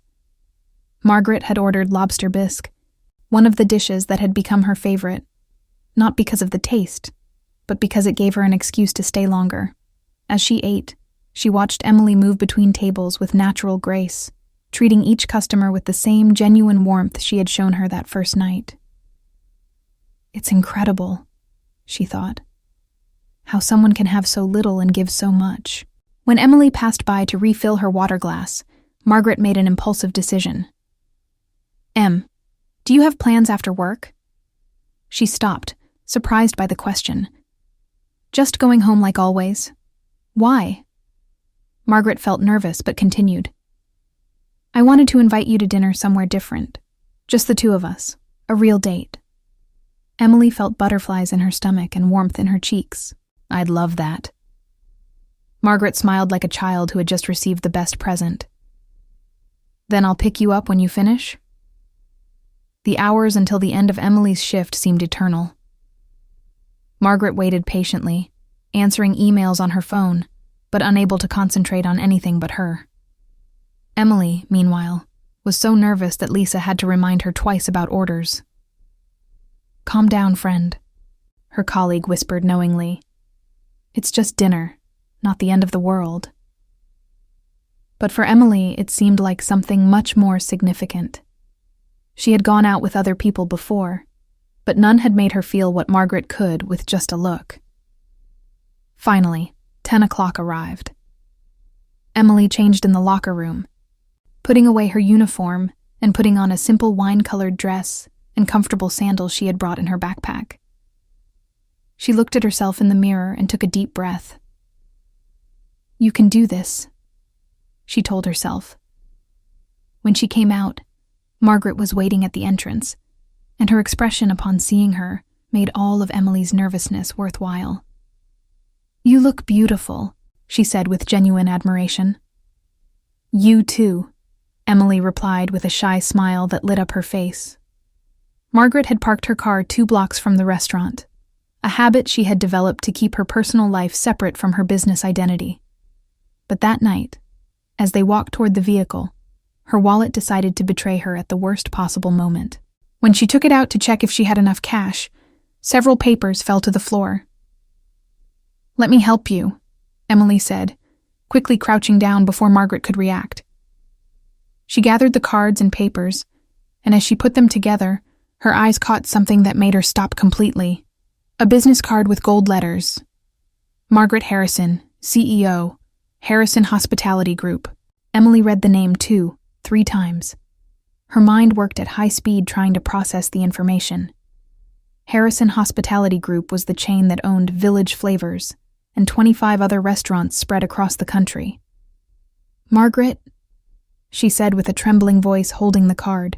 S1: Margaret had ordered lobster bisque, one of the dishes that had become her favorite, not because of the taste, but because it gave her an excuse to stay longer. As she ate, she watched Emily move between tables with natural grace, treating each customer with the same genuine warmth she had shown her that first night. "It's incredible," she thought, "how someone can have so little and give so much." When Emily passed by to refill her water glass, Margaret made an impulsive decision. "Em, do you have plans after work?" She stopped, surprised by the question. "Just going home like always." "Why?" Margaret felt nervous but continued. "I wanted to invite you to dinner somewhere different. Just the two of us. A real date." Emily felt butterflies in her stomach and warmth in her cheeks. "I'd love that." Margaret smiled like a child who had just received the best present. "Then I'll pick you up when you finish?" The hours until the end of Emily's shift seemed eternal. Margaret waited patiently, answering emails on her phone, but unable to concentrate on anything but her. Emily, meanwhile, was so nervous that Lisa had to remind her twice about orders. "Calm down, friend," her colleague whispered knowingly. "It's just dinner, not the end of the world." But for Emily, it seemed like something much more significant. She had gone out with other people before, but none had made her feel what Margaret could with just a look. Finally, 10 o'clock arrived. Emily changed in the locker room, putting away her uniform and putting on a simple wine-colored dress and comfortable sandals she had brought in her backpack. She looked at herself in the mirror and took a deep breath. "You can do this," she told herself. When she came out, Margaret was waiting at the entrance, and her expression upon seeing her made all of Emily's nervousness worthwhile. "You look beautiful," she said with genuine admiration. "You too," Emily replied with a shy smile that lit up her face. Margaret had parked her car 2 blocks from the restaurant, a habit she had developed to keep her personal life separate from her business identity. But that night, as they walked toward the vehicle, her wallet decided to betray her at the worst possible moment. When she took it out to check if she had enough cash, several papers fell to the floor. "Let me help you," Emily said, quickly crouching down before Margaret could react. She gathered the cards and papers, and as she put them together, her eyes caught something that made her stop completely. A business card with gold letters. Margaret Harrison, CEO, Harrison Hospitality Group. Emily read the name too, 3 times. Her mind worked at high speed trying to process the information. Harrison Hospitality Group was the chain that owned Village Flavors and 25 other restaurants spread across the country. "Margaret," she said with a trembling voice holding the card,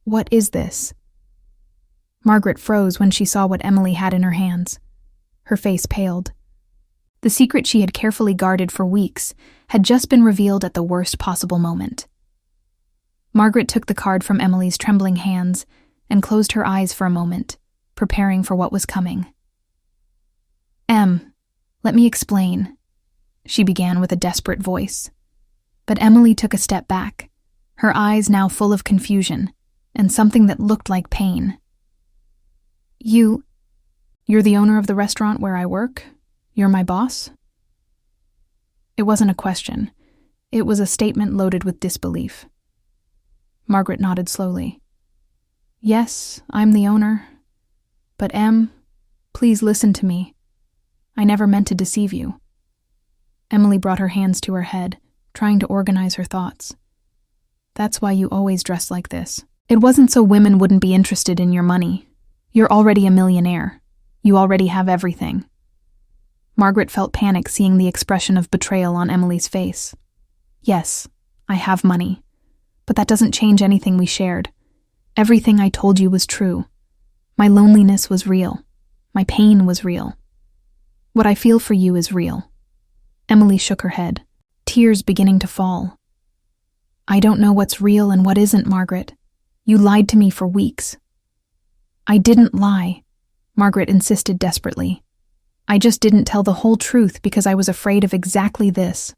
S1: What is this?" Margaret froze when she saw what Emily had in her hands. Her face paled. The secret she had carefully guarded for weeks had just been revealed at the worst possible moment. Margaret took the card from Emily's trembling hands and closed her eyes for a moment, preparing for what was coming. Let me explain," she began with a desperate voice. But Emily took a step back, her eyes now full of confusion and something that looked like pain. You're the owner of the restaurant where I work? You're my boss?" It wasn't a question. It was a statement loaded with disbelief. Margaret nodded slowly. "Yes, I'm the owner. But please listen to me. I never meant to deceive you." Emily brought her hands to her head, trying to organize her thoughts. "That's why you always dress like this. It wasn't so women wouldn't be interested in your money. You're already a millionaire. You already have everything." Margaret felt panic seeing the expression of betrayal on Emily's face. "Yes, I have money. But that doesn't change anything we shared. Everything I told you was true. My loneliness was real. My pain was real. What I feel for you is real." Emily shook her head, tears beginning to fall. "I don't know what's real and what isn't, Margaret. You lied to me for weeks." "I didn't lie," Margaret insisted desperately. "I just didn't tell the whole truth because I was afraid of exactly this.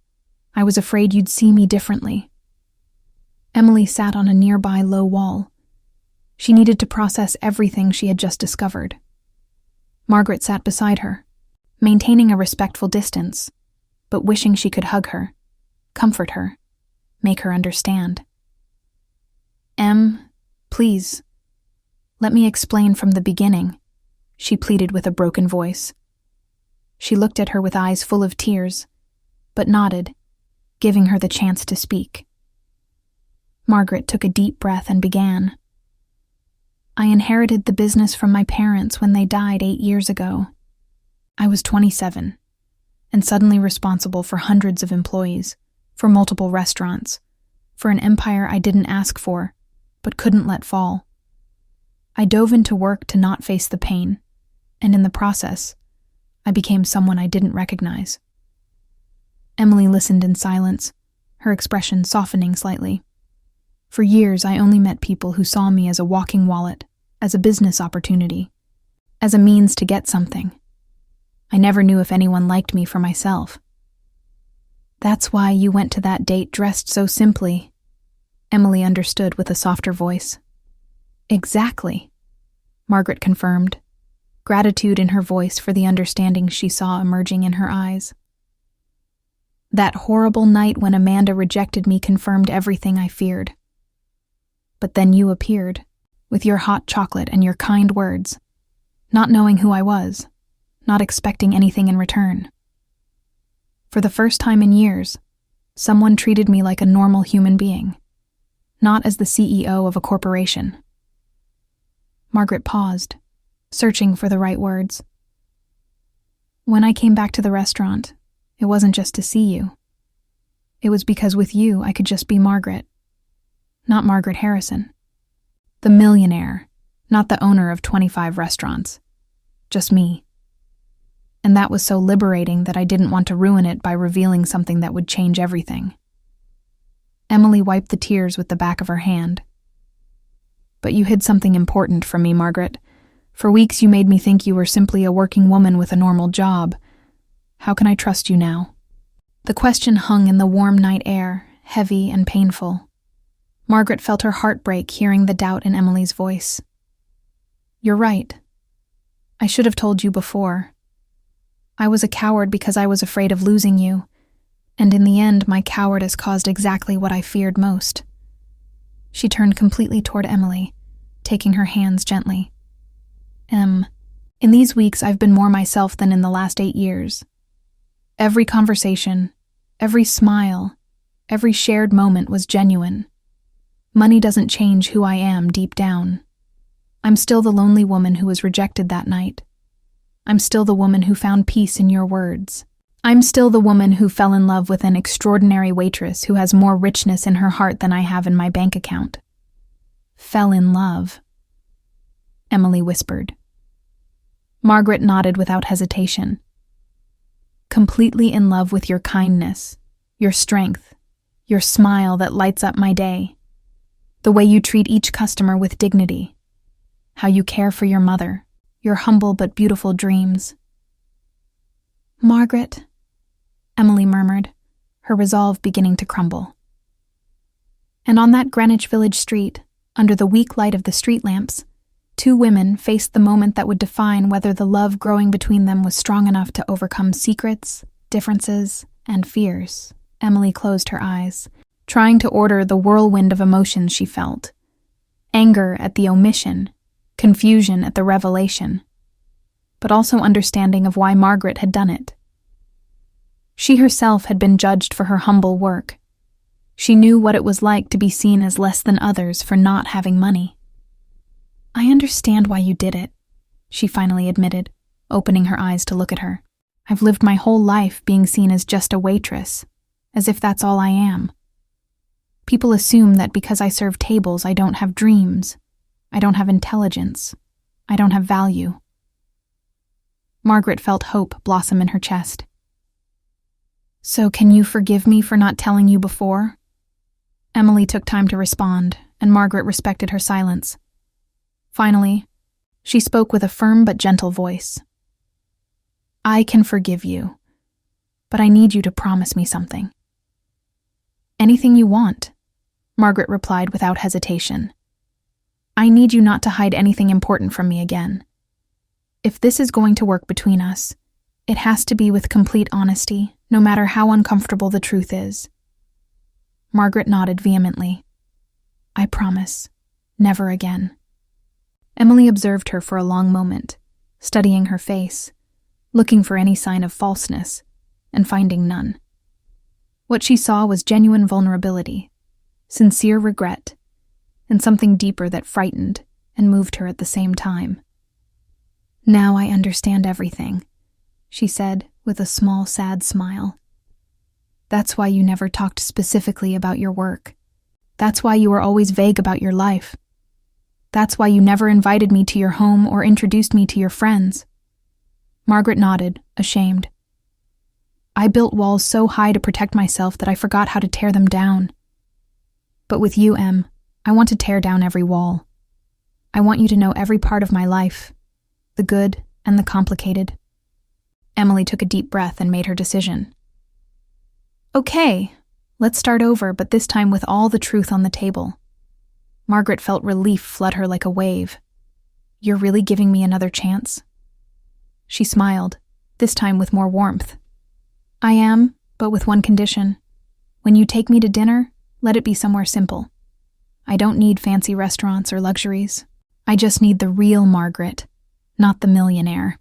S1: I was afraid you'd see me differently." Emily sat on a nearby low wall. She needed to process everything she had just discovered. Margaret sat beside her, maintaining a respectful distance, but wishing she could hug her, comfort her, make her understand. Please, let me explain from the beginning," she pleaded with a broken voice. She looked at her with eyes full of tears, but nodded, giving her the chance to speak. Margaret took a deep breath and began. "I inherited the business from my parents when they died 8 years ago. I was 27, and suddenly responsible for hundreds of employees, for multiple restaurants, for an empire I didn't ask for, but couldn't let fall. I dove into work to not face the pain, and in the process, I became someone I didn't recognize." Emily listened in silence, her expression softening slightly. "For years, I only met people who saw me as a walking wallet, as a business opportunity, as a means to get something. I never knew if anyone liked me for myself." "That's why you went to that date dressed so simply," Emily understood with a softer voice. "Exactly," Margaret confirmed, gratitude in her voice for the understanding she saw emerging in her eyes. "That horrible night when Amanda rejected me confirmed everything I feared. But then you appeared, with your hot chocolate and your kind words, not knowing who I was, not expecting anything in return. For the first time in years, someone treated me like a normal human being, not as the CEO of a corporation." Margaret paused, searching for the right words. "When I came back to the restaurant, it wasn't just to see you. It was because with you I could just be Margaret. Not Margaret Harrison. The millionaire, not the owner of 25 restaurants. Just me. And that was so liberating that I didn't want to ruin it by revealing something that would change everything." Emily wiped the tears with the back of her hand. "But you hid something important from me, Margaret. For weeks you made me think you were simply a working woman with a normal job. How can I trust you now?" The question hung in the warm night air, heavy and painful. Margaret felt her heart break hearing the doubt in Emily's voice. "You're right. I should have told you before. I was a coward because I was afraid of losing you, and in the end my cowardice caused exactly what I feared most." She turned completely toward Emily, taking her hands gently. In these weeks I've been more myself than in the last 8 years. Every conversation, every smile, every shared moment was genuine. Money doesn't change who I am deep down. I'm still the lonely woman who was rejected that night. I'm still the woman who found peace in your words. I'm still the woman who fell in love with an extraordinary waitress who has more richness in her heart than I have in my bank account. Fell in love, Emily whispered. Margaret nodded without hesitation. Completely in love with your kindness, your strength, your smile that lights up my day, the way you treat each customer with dignity, how you care for your mother, your humble but beautiful dreams. Margaret, Emily murmured, her resolve beginning to crumble. And on that Greenwich Village street, under the weak light of the street lamps, two women faced the moment that would define whether the love growing between them was strong enough to overcome secrets, differences, and fears. Emily closed her eyes, trying to order the whirlwind of emotions she felt. Anger at the omission, confusion at the revelation, but also understanding of why Margaret had done it. She herself had been judged for her humble work. She knew what it was like to be seen as less than others for not having money. I understand why you did it, she finally admitted, opening her eyes to look at her. I've lived my whole life being seen as just a waitress, as if that's all I am. People assume that because I serve tables I don't have dreams, I don't have intelligence, I don't have value. Margaret felt hope blossom in her chest. So can you forgive me for not telling you before? Emily took time to respond, and Margaret respected her silence. Finally, she spoke with a firm but gentle voice. I can forgive you, but I need you to promise me something. Anything you want, Margaret replied without hesitation. I need you not to hide anything important from me again. If this is going to work between us, it has to be with complete honesty, no matter how uncomfortable the truth is. Margaret nodded vehemently. I promise, never again. Emily observed her for a long moment, studying her face, looking for any sign of falseness, and finding none. What she saw was genuine vulnerability, sincere regret, and something deeper that frightened and moved her at the same time. Now I understand everything, she said with a small, sad smile. That's why you never talked specifically about your work. That's why you were always vague about your life. That's why you never invited me to your home or introduced me to your friends. Margaret nodded, ashamed. I built walls so high to protect myself that I forgot how to tear them down. But with you, Em, I want to tear down every wall. I want you to know every part of my life, the good and the complicated. Emily took a deep breath and made her decision. Okay, let's start over, but this time with all the truth on the table. Margaret felt relief flood her like a wave. You're really giving me another chance? She smiled, this time with more warmth. I am, but with one condition. When you take me to dinner, let it be somewhere simple. I don't need fancy restaurants or luxuries. I just need the real Margaret, not the millionaire.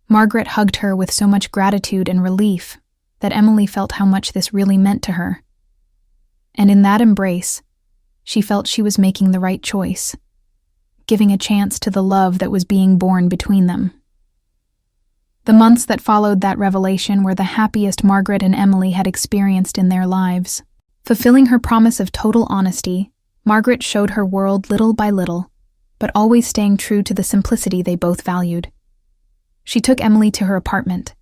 S1: Margaret hugged her with so much gratitude and relief that Emily felt how much this really meant to her. And in that embrace, she felt she was making the right choice, giving a chance to the love that was being born between them. The months that followed that revelation were the happiest Margaret and Emily had experienced in their lives. Fulfilling her promise of total honesty, Margaret showed her world little by little, but always staying true to the simplicity they both valued. She took Emily to her apartment,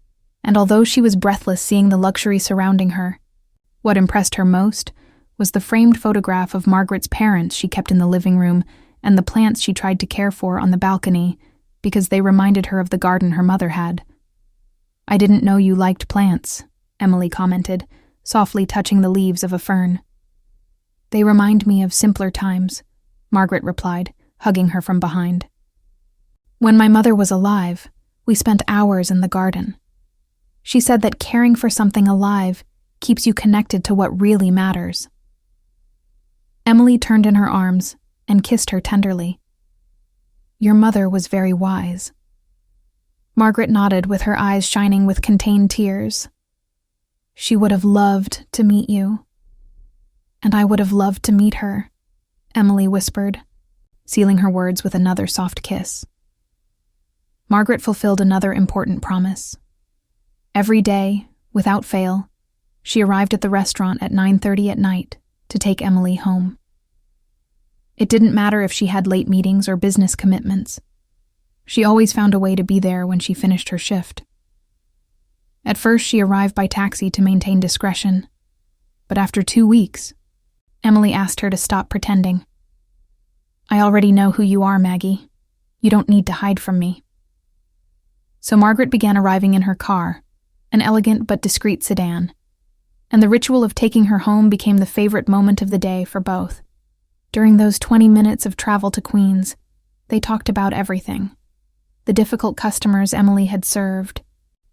S1: and although she was breathless seeing the luxury surrounding her, what impressed her most was the framed photograph of Margaret's parents she kept in the living room and the plants she tried to care for on the balcony because they reminded her of the garden her mother had. I didn't know you liked plants, Emily commented, softly touching the leaves of a fern. They remind me of simpler times, Margaret replied, hugging her from behind. When my mother was alive, we spent hours in the garden. She said that caring for something alive keeps you connected to what really matters. Emily turned in her arms and kissed her tenderly. Your mother was very wise. Margaret nodded with her eyes shining with contained tears. She would have loved to meet you. And I would have loved to meet her, Emily whispered, sealing her words with another soft kiss. Margaret fulfilled another important promise. Every day, without fail, she arrived at the restaurant at 9:30 at night to take Emily home. It didn't matter if she had late meetings or business commitments. She always found a way to be there when she finished her shift. At first, she arrived by taxi to maintain discretion, but after 2 weeks, Emily asked her to stop pretending. "I already know who you are, Maggie. You don't need to hide from me." So Margaret began arriving in her car, an elegant but discreet sedan, and the ritual of taking her home became the favorite moment of the day for both. During those 20 minutes of travel to Queens, they talked about everything. The difficult customers Emily had served,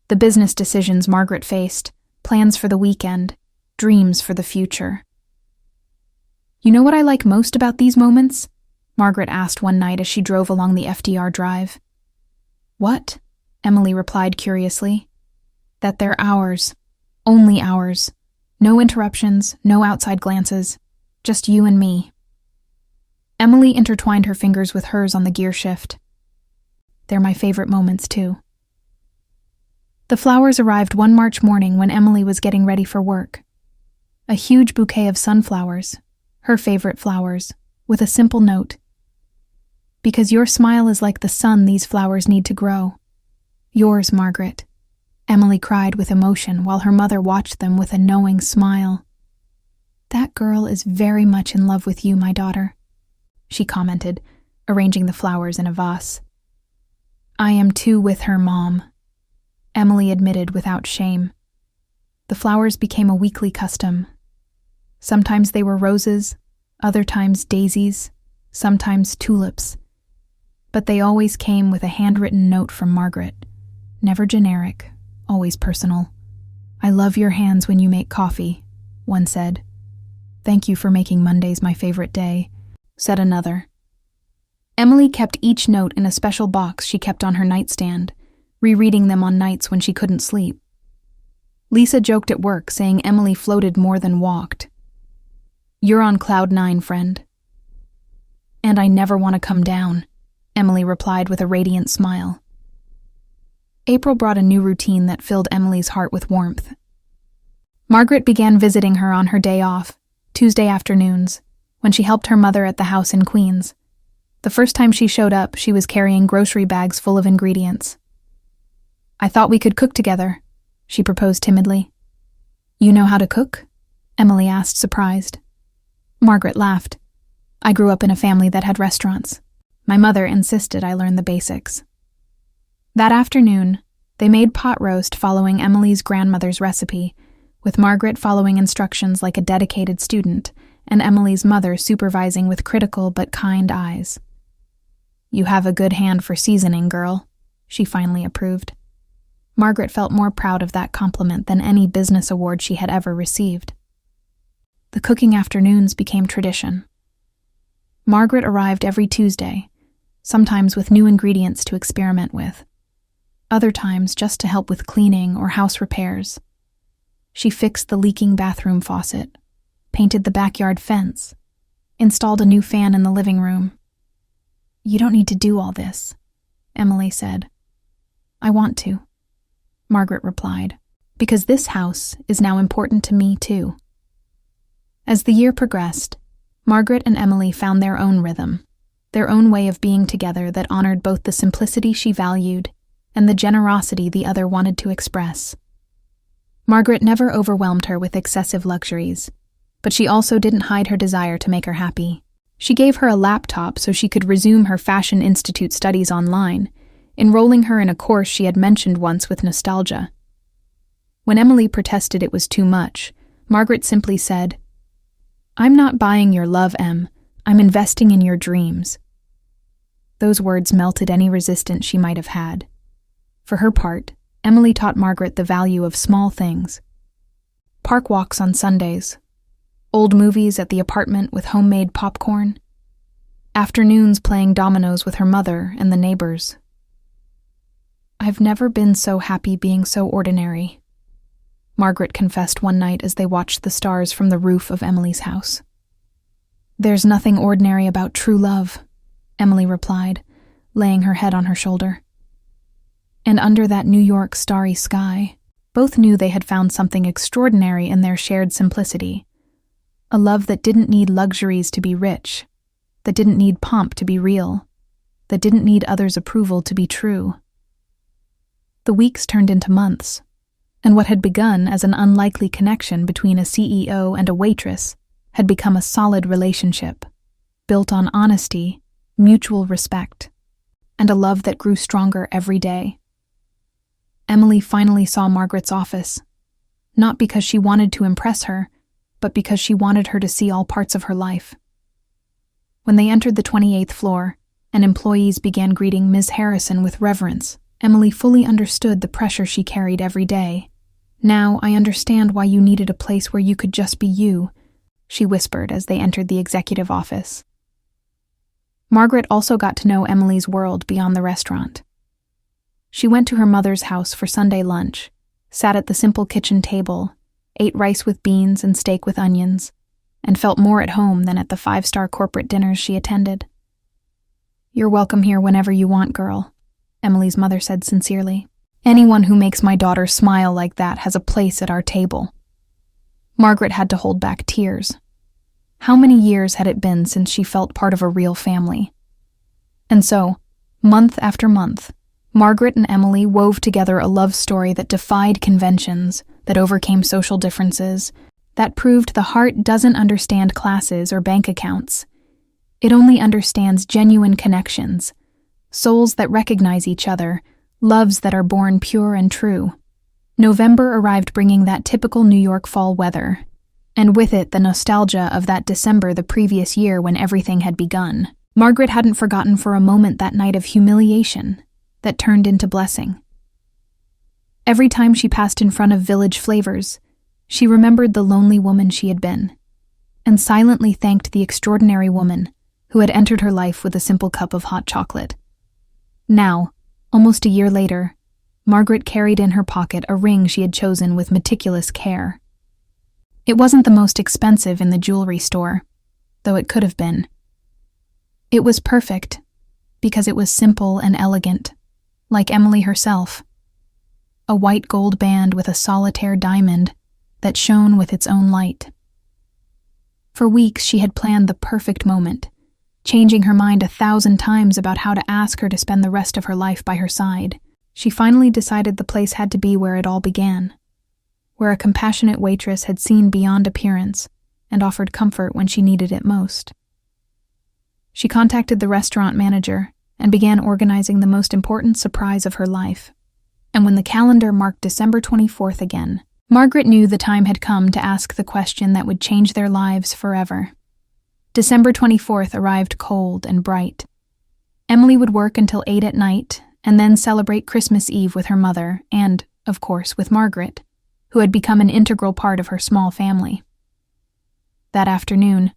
S1: the business decisions Margaret faced, plans for the weekend, dreams for the future. "You know what I like most about these moments?" Margaret asked one night as she drove along the FDR Drive. "What?" Emily replied curiously. "That they're ours. Only ours. No interruptions, no outside glances. Just you and me." Emily intertwined her fingers with hers on the gear shift. "They're my favorite moments, too." The flowers arrived one March morning when Emily was getting ready for work. A huge bouquet of sunflowers, her favorite flowers, with a simple note. "Because your smile is like the sun these flowers need to grow. Yours, Margaret." Emily cried with emotion while her mother watched them with a knowing smile. "That girl is very much in love with you, my daughter," she commented, arranging the flowers in a vase. "I am too with her, Mom," Emily admitted without shame. The flowers became a weekly custom. Sometimes they were roses, other times daisies, sometimes tulips. But they always came with a handwritten note from Margaret. Never generic, always personal. "I love your hands when you make coffee," one said. "Thank you for making Mondays my favorite day," said another. Emily kept each note in a special box she kept on her nightstand, rereading them on nights when she couldn't sleep. Lisa joked at work, saying Emily floated more than walked. "You're on cloud 9, friend." "And I never want to come down," Emily replied with a radiant smile. April brought a new routine that filled Emily's heart with warmth. Margaret began visiting her on her day off, Tuesday afternoons, when she helped her mother at the house in Queens. The first time she showed up, she was carrying grocery bags full of ingredients. "I thought we could cook together," she proposed timidly. "You know how to cook?" Emily asked, surprised. Margaret laughed. "I grew up in a family that had restaurants. My mother insisted I learn the basics." That afternoon, they made pot roast following Emily's grandmother's recipe, with Margaret following instructions like a dedicated student, and Emily's mother supervising with critical but kind eyes. "You have a good hand for seasoning, girl," she finally approved. Margaret felt more proud of that compliment than any business award she had ever received. The cooking afternoons became tradition. Margaret arrived every Tuesday, sometimes with new ingredients to experiment with, other times just to help with cleaning or house repairs. She fixed the leaking bathroom faucet, painted the backyard fence, installed a new fan in the living room. "You don't need to do all this," Emily said. "I want to," Margaret replied, "because this house is now important to me too." As the year progressed, Margaret and Emily found their own rhythm, their own way of being together that honored both the simplicity she valued and the generosity the other wanted to express. Margaret never overwhelmed her with excessive luxuries, but she also didn't hide her desire to make her happy. She gave her a laptop so she could resume her Fashion Institute studies online, enrolling her in a course she had mentioned once with nostalgia. When Emily protested it was too much, Margaret simply said, "I'm not buying your love, Em. I'm investing in your dreams." Those words melted any resistance she might have had. For her part, Emily taught Margaret the value of small things. Park walks on Sundays, old movies at the apartment with homemade popcorn, afternoons playing dominoes with her mother and the neighbors. "I've never been so happy being so ordinary," Margaret confessed one night as they watched the stars from the roof of Emily's house. "There's nothing ordinary about true love," Emily replied, laying her head on her shoulder. And under that New York starry sky, both knew they had found something extraordinary in their shared simplicity, a love that didn't need luxuries to be rich, that didn't need pomp to be real, that didn't need others' approval to be true. The weeks turned into months, and what had begun as an unlikely connection between a CEO and a waitress had become a solid relationship, built on honesty, mutual respect, and a love that grew stronger every day. Emily finally saw Margaret's office, not because she wanted to impress her, but because she wanted her to see all parts of her life. When they entered the 28th floor, and employees began greeting Ms. Harrison with reverence, Emily fully understood the pressure she carried every day. "Now I understand why you needed a place where you could just be you," she whispered as they entered the executive office. Margaret also got to know Emily's world beyond the restaurant. She went to her mother's house for Sunday lunch, sat at the simple kitchen table, ate rice with beans and steak with onions, and felt more at home than at the 5-star corporate dinners she attended. "You're welcome here whenever you want, girl," Emily's mother said sincerely. "Anyone who makes my daughter smile like that has a place at our table." Margaret had to hold back tears. How many years had it been since she felt part of a real family? And so, month after month, Margaret and Emily wove together a love story that defied conventions, that overcame social differences, that proved the heart doesn't understand classes or bank accounts. It only understands genuine connections, souls that recognize each other, loves that are born pure and true. November arrived bringing that typical New York fall weather, and with it the nostalgia of that December the previous year when everything had begun. Margaret hadn't forgotten for a moment that night of humiliation that turned into blessing. Every time she passed in front of Village Flavors, she remembered the lonely woman she had been, and silently thanked the extraordinary woman who had entered her life with a simple cup of hot chocolate. Now, almost a year later, Margaret carried in her pocket a ring she had chosen with meticulous care. It wasn't the most expensive in the jewelry store, though it could have been. It was perfect, because it was simple and elegant, like Emily herself. A white gold band with a solitaire diamond that shone with its own light. For weeks she had planned the perfect moment, changing her mind 1,000 times about how to ask her to spend the rest of her life by her side. She finally decided the place had to be where it all began, where a compassionate waitress had seen beyond appearance and offered comfort when she needed it most. She contacted the restaurant manager and began organizing the most important surprise of her life. And when the calendar marked December 24th again, Margaret knew the time had come to ask the question that would change their lives forever. December 24th arrived cold and bright. Emily would work until 8 at night and then celebrate Christmas Eve with her mother and, of course, with Margaret, who had become an integral part of her small family. That afternoon,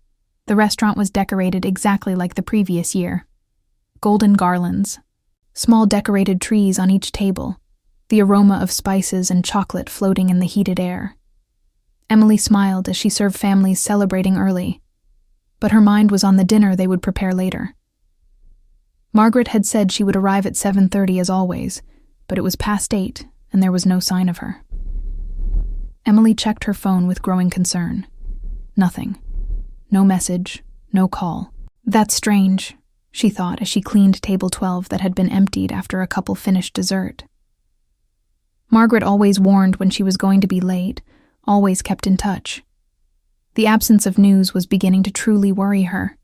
S1: the restaurant was decorated exactly like the previous year. Golden garlands, small decorated trees on each table, the aroma of spices and chocolate floating in the heated air. Emily smiled as she served families celebrating early, but her mind was on the dinner they would prepare later. Margaret had said she would arrive at 7:30 as always, but it was past 8 and there was no sign of her. Emily checked her phone with growing concern. Nothing. No message, no call. That's strange, she thought as she cleaned table 12 that had been emptied after a couple finished dessert. Margaret always warned when she was going to be late, always kept in touch. The absence of news was beginning to truly worry her.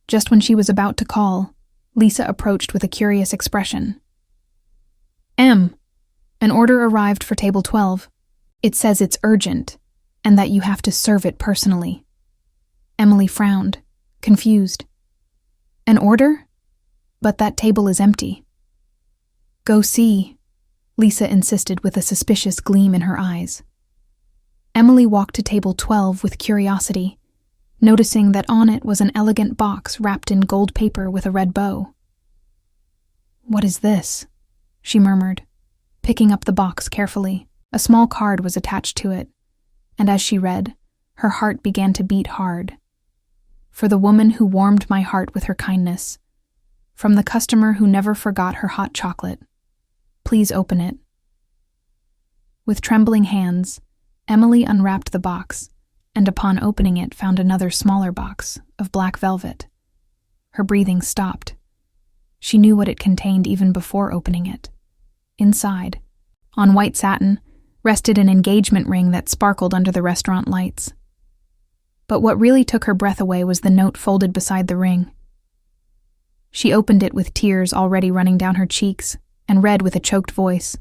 S1: Just when she was about to call, Lisa approached with a curious expression. "Em, an order arrived for table 12. It says it's urgent, and that you have to serve it personally." Emily frowned, confused. "An order? But that table is empty." "Go see," Lisa insisted with a suspicious gleam in her eyes. Emily walked to table 12 with curiosity, noticing that on it was an elegant box wrapped in gold paper with a red bow. "What is this?" she murmured, picking up the box carefully. A small card was attached to it, and as she read, her heart began to beat hard. "For the woman who warmed my heart with her kindness. From the customer who never forgot her hot chocolate. Please open it." With trembling hands, Emily unwrapped the box, and upon opening it found another smaller box of black velvet, Her breathing stopped. She knew what it contained even before opening it. Inside, on white satin, rested an engagement ring that sparkled under the restaurant lights. But what really took her breath away was the note folded beside the ring. She opened it with tears already running down her cheeks and read with a choked voice.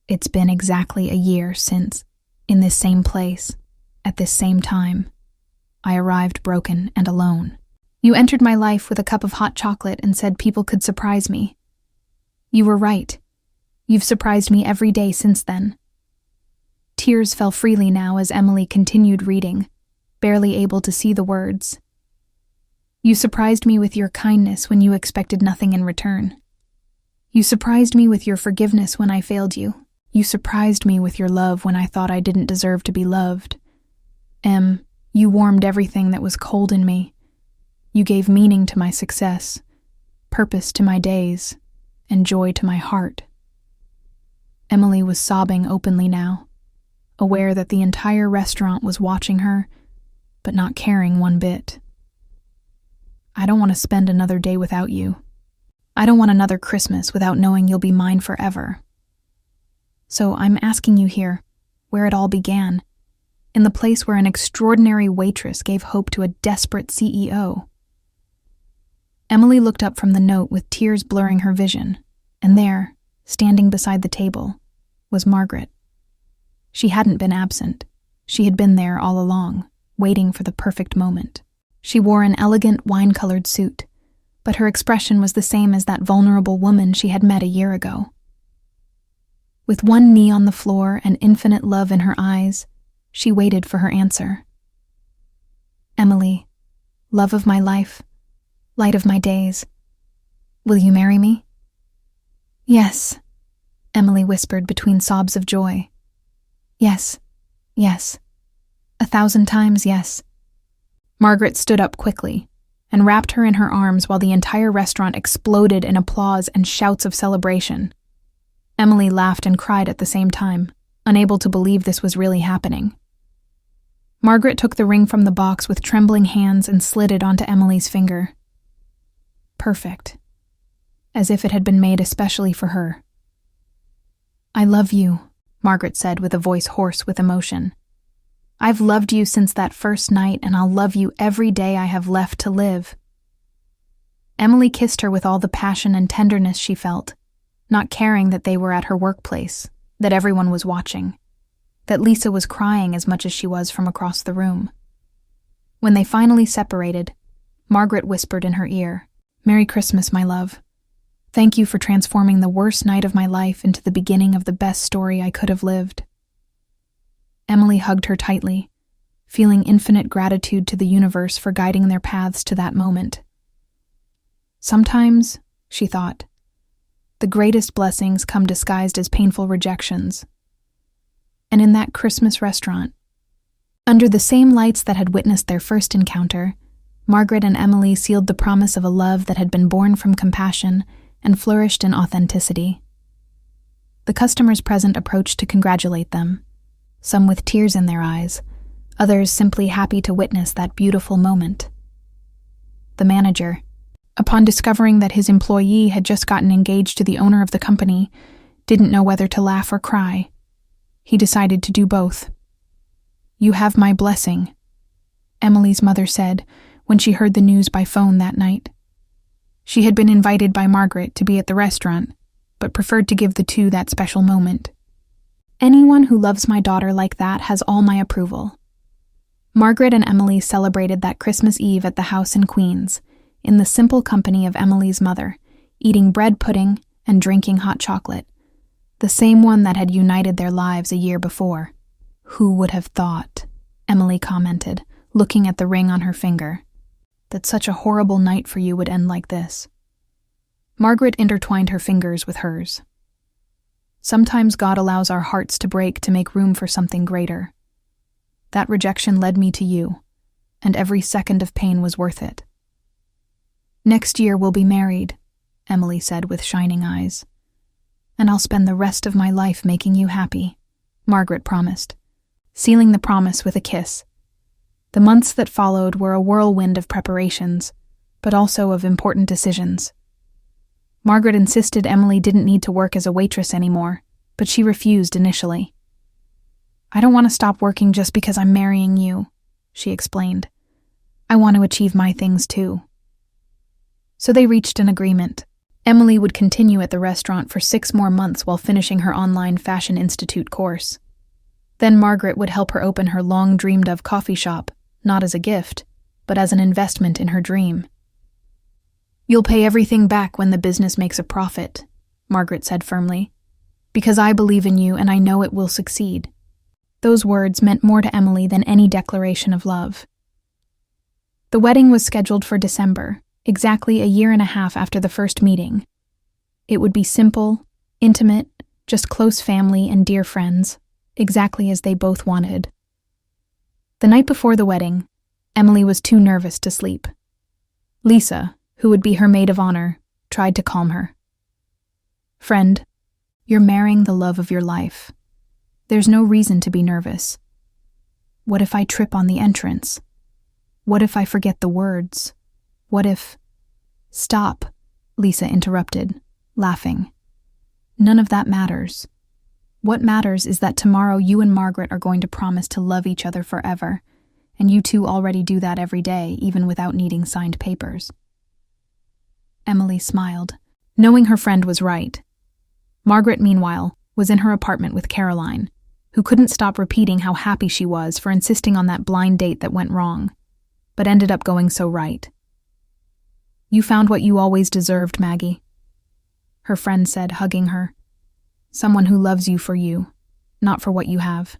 S1: "It's been exactly a year since, in this same place, at this same time, I arrived broken and alone. You entered my life with a cup of hot chocolate and said people could surprise me. You were right. You've surprised me every day since then." Tears fell freely now as Emily continued reading, barely able to see the words. "You surprised me with your kindness when you expected nothing in return. You surprised me with your forgiveness when I failed you. You surprised me with your love when I thought I didn't deserve to be loved. You warmed everything that was cold in me. You gave meaning to my success, purpose to my days, and joy to my heart." Emily was sobbing openly now, aware that the entire restaurant was watching her, but not caring one bit. "I don't want to spend another day without you. I don't want another Christmas without knowing you'll be mine forever. So I'm asking you here, where it all began, in the place where an extraordinary waitress gave hope to a desperate CEO." Emily looked up from the note with tears blurring her vision, and there, standing beside the table, was Margaret. She hadn't been absent. She had been there all along, waiting for the perfect moment. She wore an elegant wine-colored suit, but her expression was the same as that vulnerable woman she had met a year ago. With one knee on the floor and infinite love in her eyes, she waited for her answer. "Emily, love of my life, light of my days, will you marry me?" "Yes," Emily whispered between sobs of joy. "Yes, yes, 1,000 times yes." Margaret stood up quickly and wrapped her in her arms while the entire restaurant exploded in applause and shouts of celebration. Emily laughed and cried at the same time, unable to believe this was really happening. Margaret took the ring from the box with trembling hands and slid it onto Emily's finger. Perfect, as if it had been made especially for her. "I love you," Margaret said with a voice hoarse with emotion. "I've loved you since that first night, and I'll love you every day I have left to live." Emily kissed her with all the passion and tenderness she felt, not caring that they were at her workplace, that everyone was watching, that Lisa was crying as much as she was from across the room. When they finally separated, Margaret whispered in her ear, "Merry Christmas, my love. Thank you for transforming the worst night of my life into the beginning of the best story I could have lived." Emily hugged her tightly, feeling infinite gratitude to the universe for guiding their paths to that moment. Sometimes, she thought, the greatest blessings come disguised as painful rejections. And in that Christmas restaurant, under the same lights that had witnessed their first encounter, Margaret and Emily sealed the promise of a love that had been born from compassion and flourished in authenticity. The customers present approached to congratulate them, some with tears in their eyes, others simply happy to witness that beautiful moment. The manager, upon discovering that his employee had just gotten engaged to the owner of the company, didn't know whether to laugh or cry. He decided to do both. "You have my blessing," Emily's mother said when she heard the news by phone that night. She had been invited by Margaret to be at the restaurant, but preferred to give the two that special moment. "Anyone who loves my daughter like that has all my approval." Margaret and Emily celebrated that Christmas Eve at the house in Queens, in the simple company of Emily's mother, eating bread pudding and drinking hot chocolate, the same one that had united their lives a year before. "Who would have thought," Emily commented, looking at the ring on her finger, "that such a horrible night for you would end like this?" Margaret intertwined her fingers with hers. "Sometimes God allows our hearts to break to make room for something greater. That rejection led me to you, and every second of pain was worth it." "Next year we'll be married," Emily said with shining eyes. "And I'll spend the rest of my life making you happy," Margaret promised, sealing the promise with a kiss. The months that followed were a whirlwind of preparations, but also of important decisions. Margaret insisted Emily didn't need to work as a waitress anymore, but she refused initially. "I don't want to stop working just because I'm marrying you," she explained. "I want to achieve my things too." So they reached an agreement. Emily would continue at the restaurant for 6 more months while finishing her online Fashion Institute course. Then Margaret would help her open her long-dreamed-of coffee shop, not as a gift, but as an investment in her dream. "You'll pay everything back when the business makes a profit," Margaret said firmly, "because I believe in you and I know it will succeed." Those words meant more to Emily than any declaration of love. The wedding was scheduled for December, exactly a year and a half after the first meeting. It would be simple, intimate, just close family and dear friends, exactly as they both wanted. The night before the wedding, Emily was too nervous to sleep. Lisa, who would be her maid of honor, tried to calm her. "Friend, you're marrying the love of your life. There's no reason to be nervous. What if I trip on the entrance? What if I forget the words? What if—" "Stop," Lisa interrupted, laughing. "None of that matters. What matters is that tomorrow you and Margaret are going to promise to love each other forever, and you two already do that every day, even without needing signed papers." Emily smiled, knowing her friend was right. Margaret, meanwhile, was in her apartment with Caroline, who couldn't stop repeating how happy she was for insisting on that blind date that went wrong, but ended up going so right. "You found what you always deserved, Maggie," her friend said, hugging her. "Someone who loves you for you, not for what you have."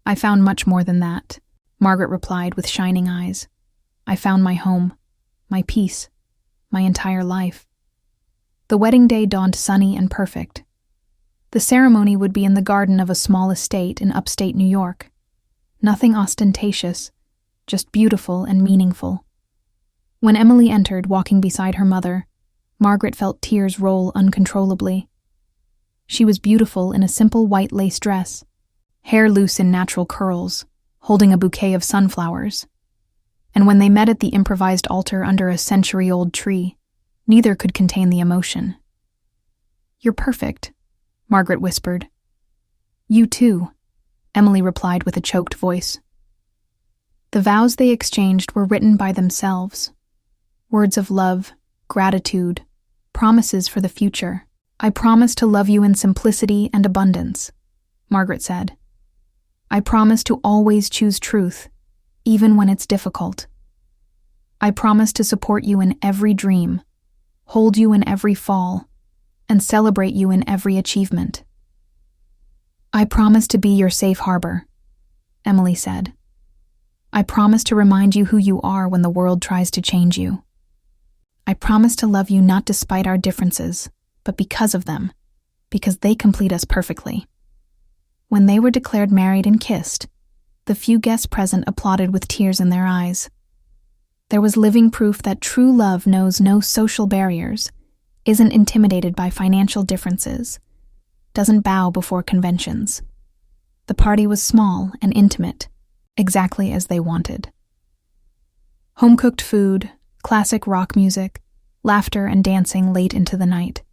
S1: "I found much more than that," Margaret replied with shining eyes. "I found my home, my peace, my entire life." The wedding day dawned sunny and perfect. The ceremony would be in the garden of a small estate in upstate New York. Nothing ostentatious, just beautiful and meaningful. When Emily entered, walking beside her mother, Margaret felt tears roll uncontrollably. She was beautiful in a simple white lace dress, hair loose in natural curls, holding a bouquet of sunflowers. And when they met at the improvised altar under a century-old tree, neither could contain the emotion. "You're perfect," Margaret whispered. "You too," Emily replied with a choked voice. The vows they exchanged were written by themselves. Words of love, gratitude, promises for the future. "I promise to love you in simplicity and abundance," Margaret said. "I promise to always choose truth, even when it's difficult. I promise to support you in every dream, hold you in every fall, and celebrate you in every achievement." "I promise to be your safe harbor," Emily said. "I promise to remind you who you are when the world tries to change you. I promise to love you not despite our differences, but because of them, because they complete us perfectly." When they were declared married and kissed, the few guests present applauded with tears in their eyes. There was living proof that true love knows no social barriers, isn't intimidated by financial differences, doesn't bow before conventions. The party was small and intimate, exactly as they wanted. Home-cooked food, classic rock music, laughter and dancing late into the night.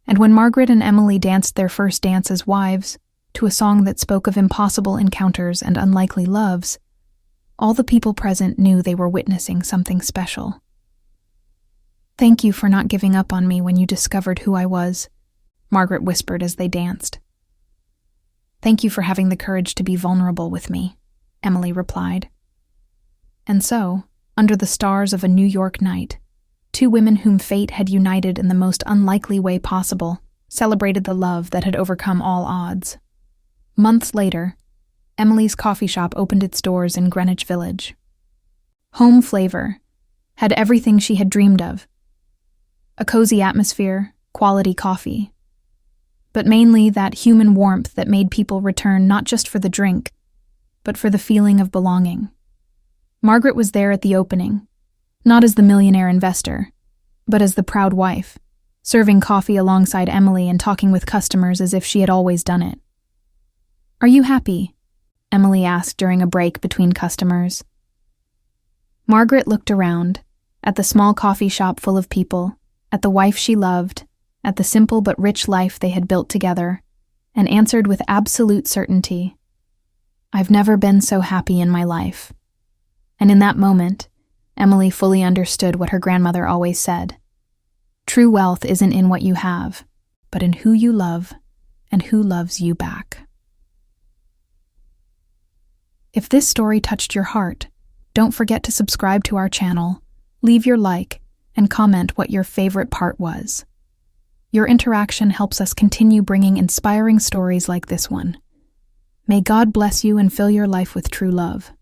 S1: And when Margaret and Emily danced their first dance as wives, to a song that spoke of impossible encounters and unlikely loves, all the people present knew they were witnessing something special. "Thank you for not giving up on me when you discovered who I was," Margaret whispered as they danced. "Thank you for having the courage to be vulnerable with me," Emily replied. And so, under the stars of a New York night, 2 women whom fate had united in the most unlikely way possible celebrated the love that had overcome all odds. Months later, Emily's coffee shop opened its doors in Greenwich Village. Home flavor had everything she had dreamed of. A cozy atmosphere, quality coffee. But mainly that human warmth that made people return not just for the drink, but for the feeling of belonging. Margaret was there at the opening, not as the millionaire investor, but as the proud wife, serving coffee alongside Emily and talking with customers as if she had always done it. "Are you happy?" Emily asked during a break between customers. Margaret looked around, at the small coffee shop full of people, at the wife she loved, at the simple but rich life they had built together, and answered with absolute certainty, "I've never been so happy in my life." And in that moment, Emily fully understood what her grandmother always said. True wealth isn't in what you have, but in who you love and who loves you back. If this story touched your heart, don't forget to subscribe to our channel, leave your like, and comment what your favorite part was. Your interaction helps us continue bringing inspiring stories like this one. May God bless you and fill your life with true love.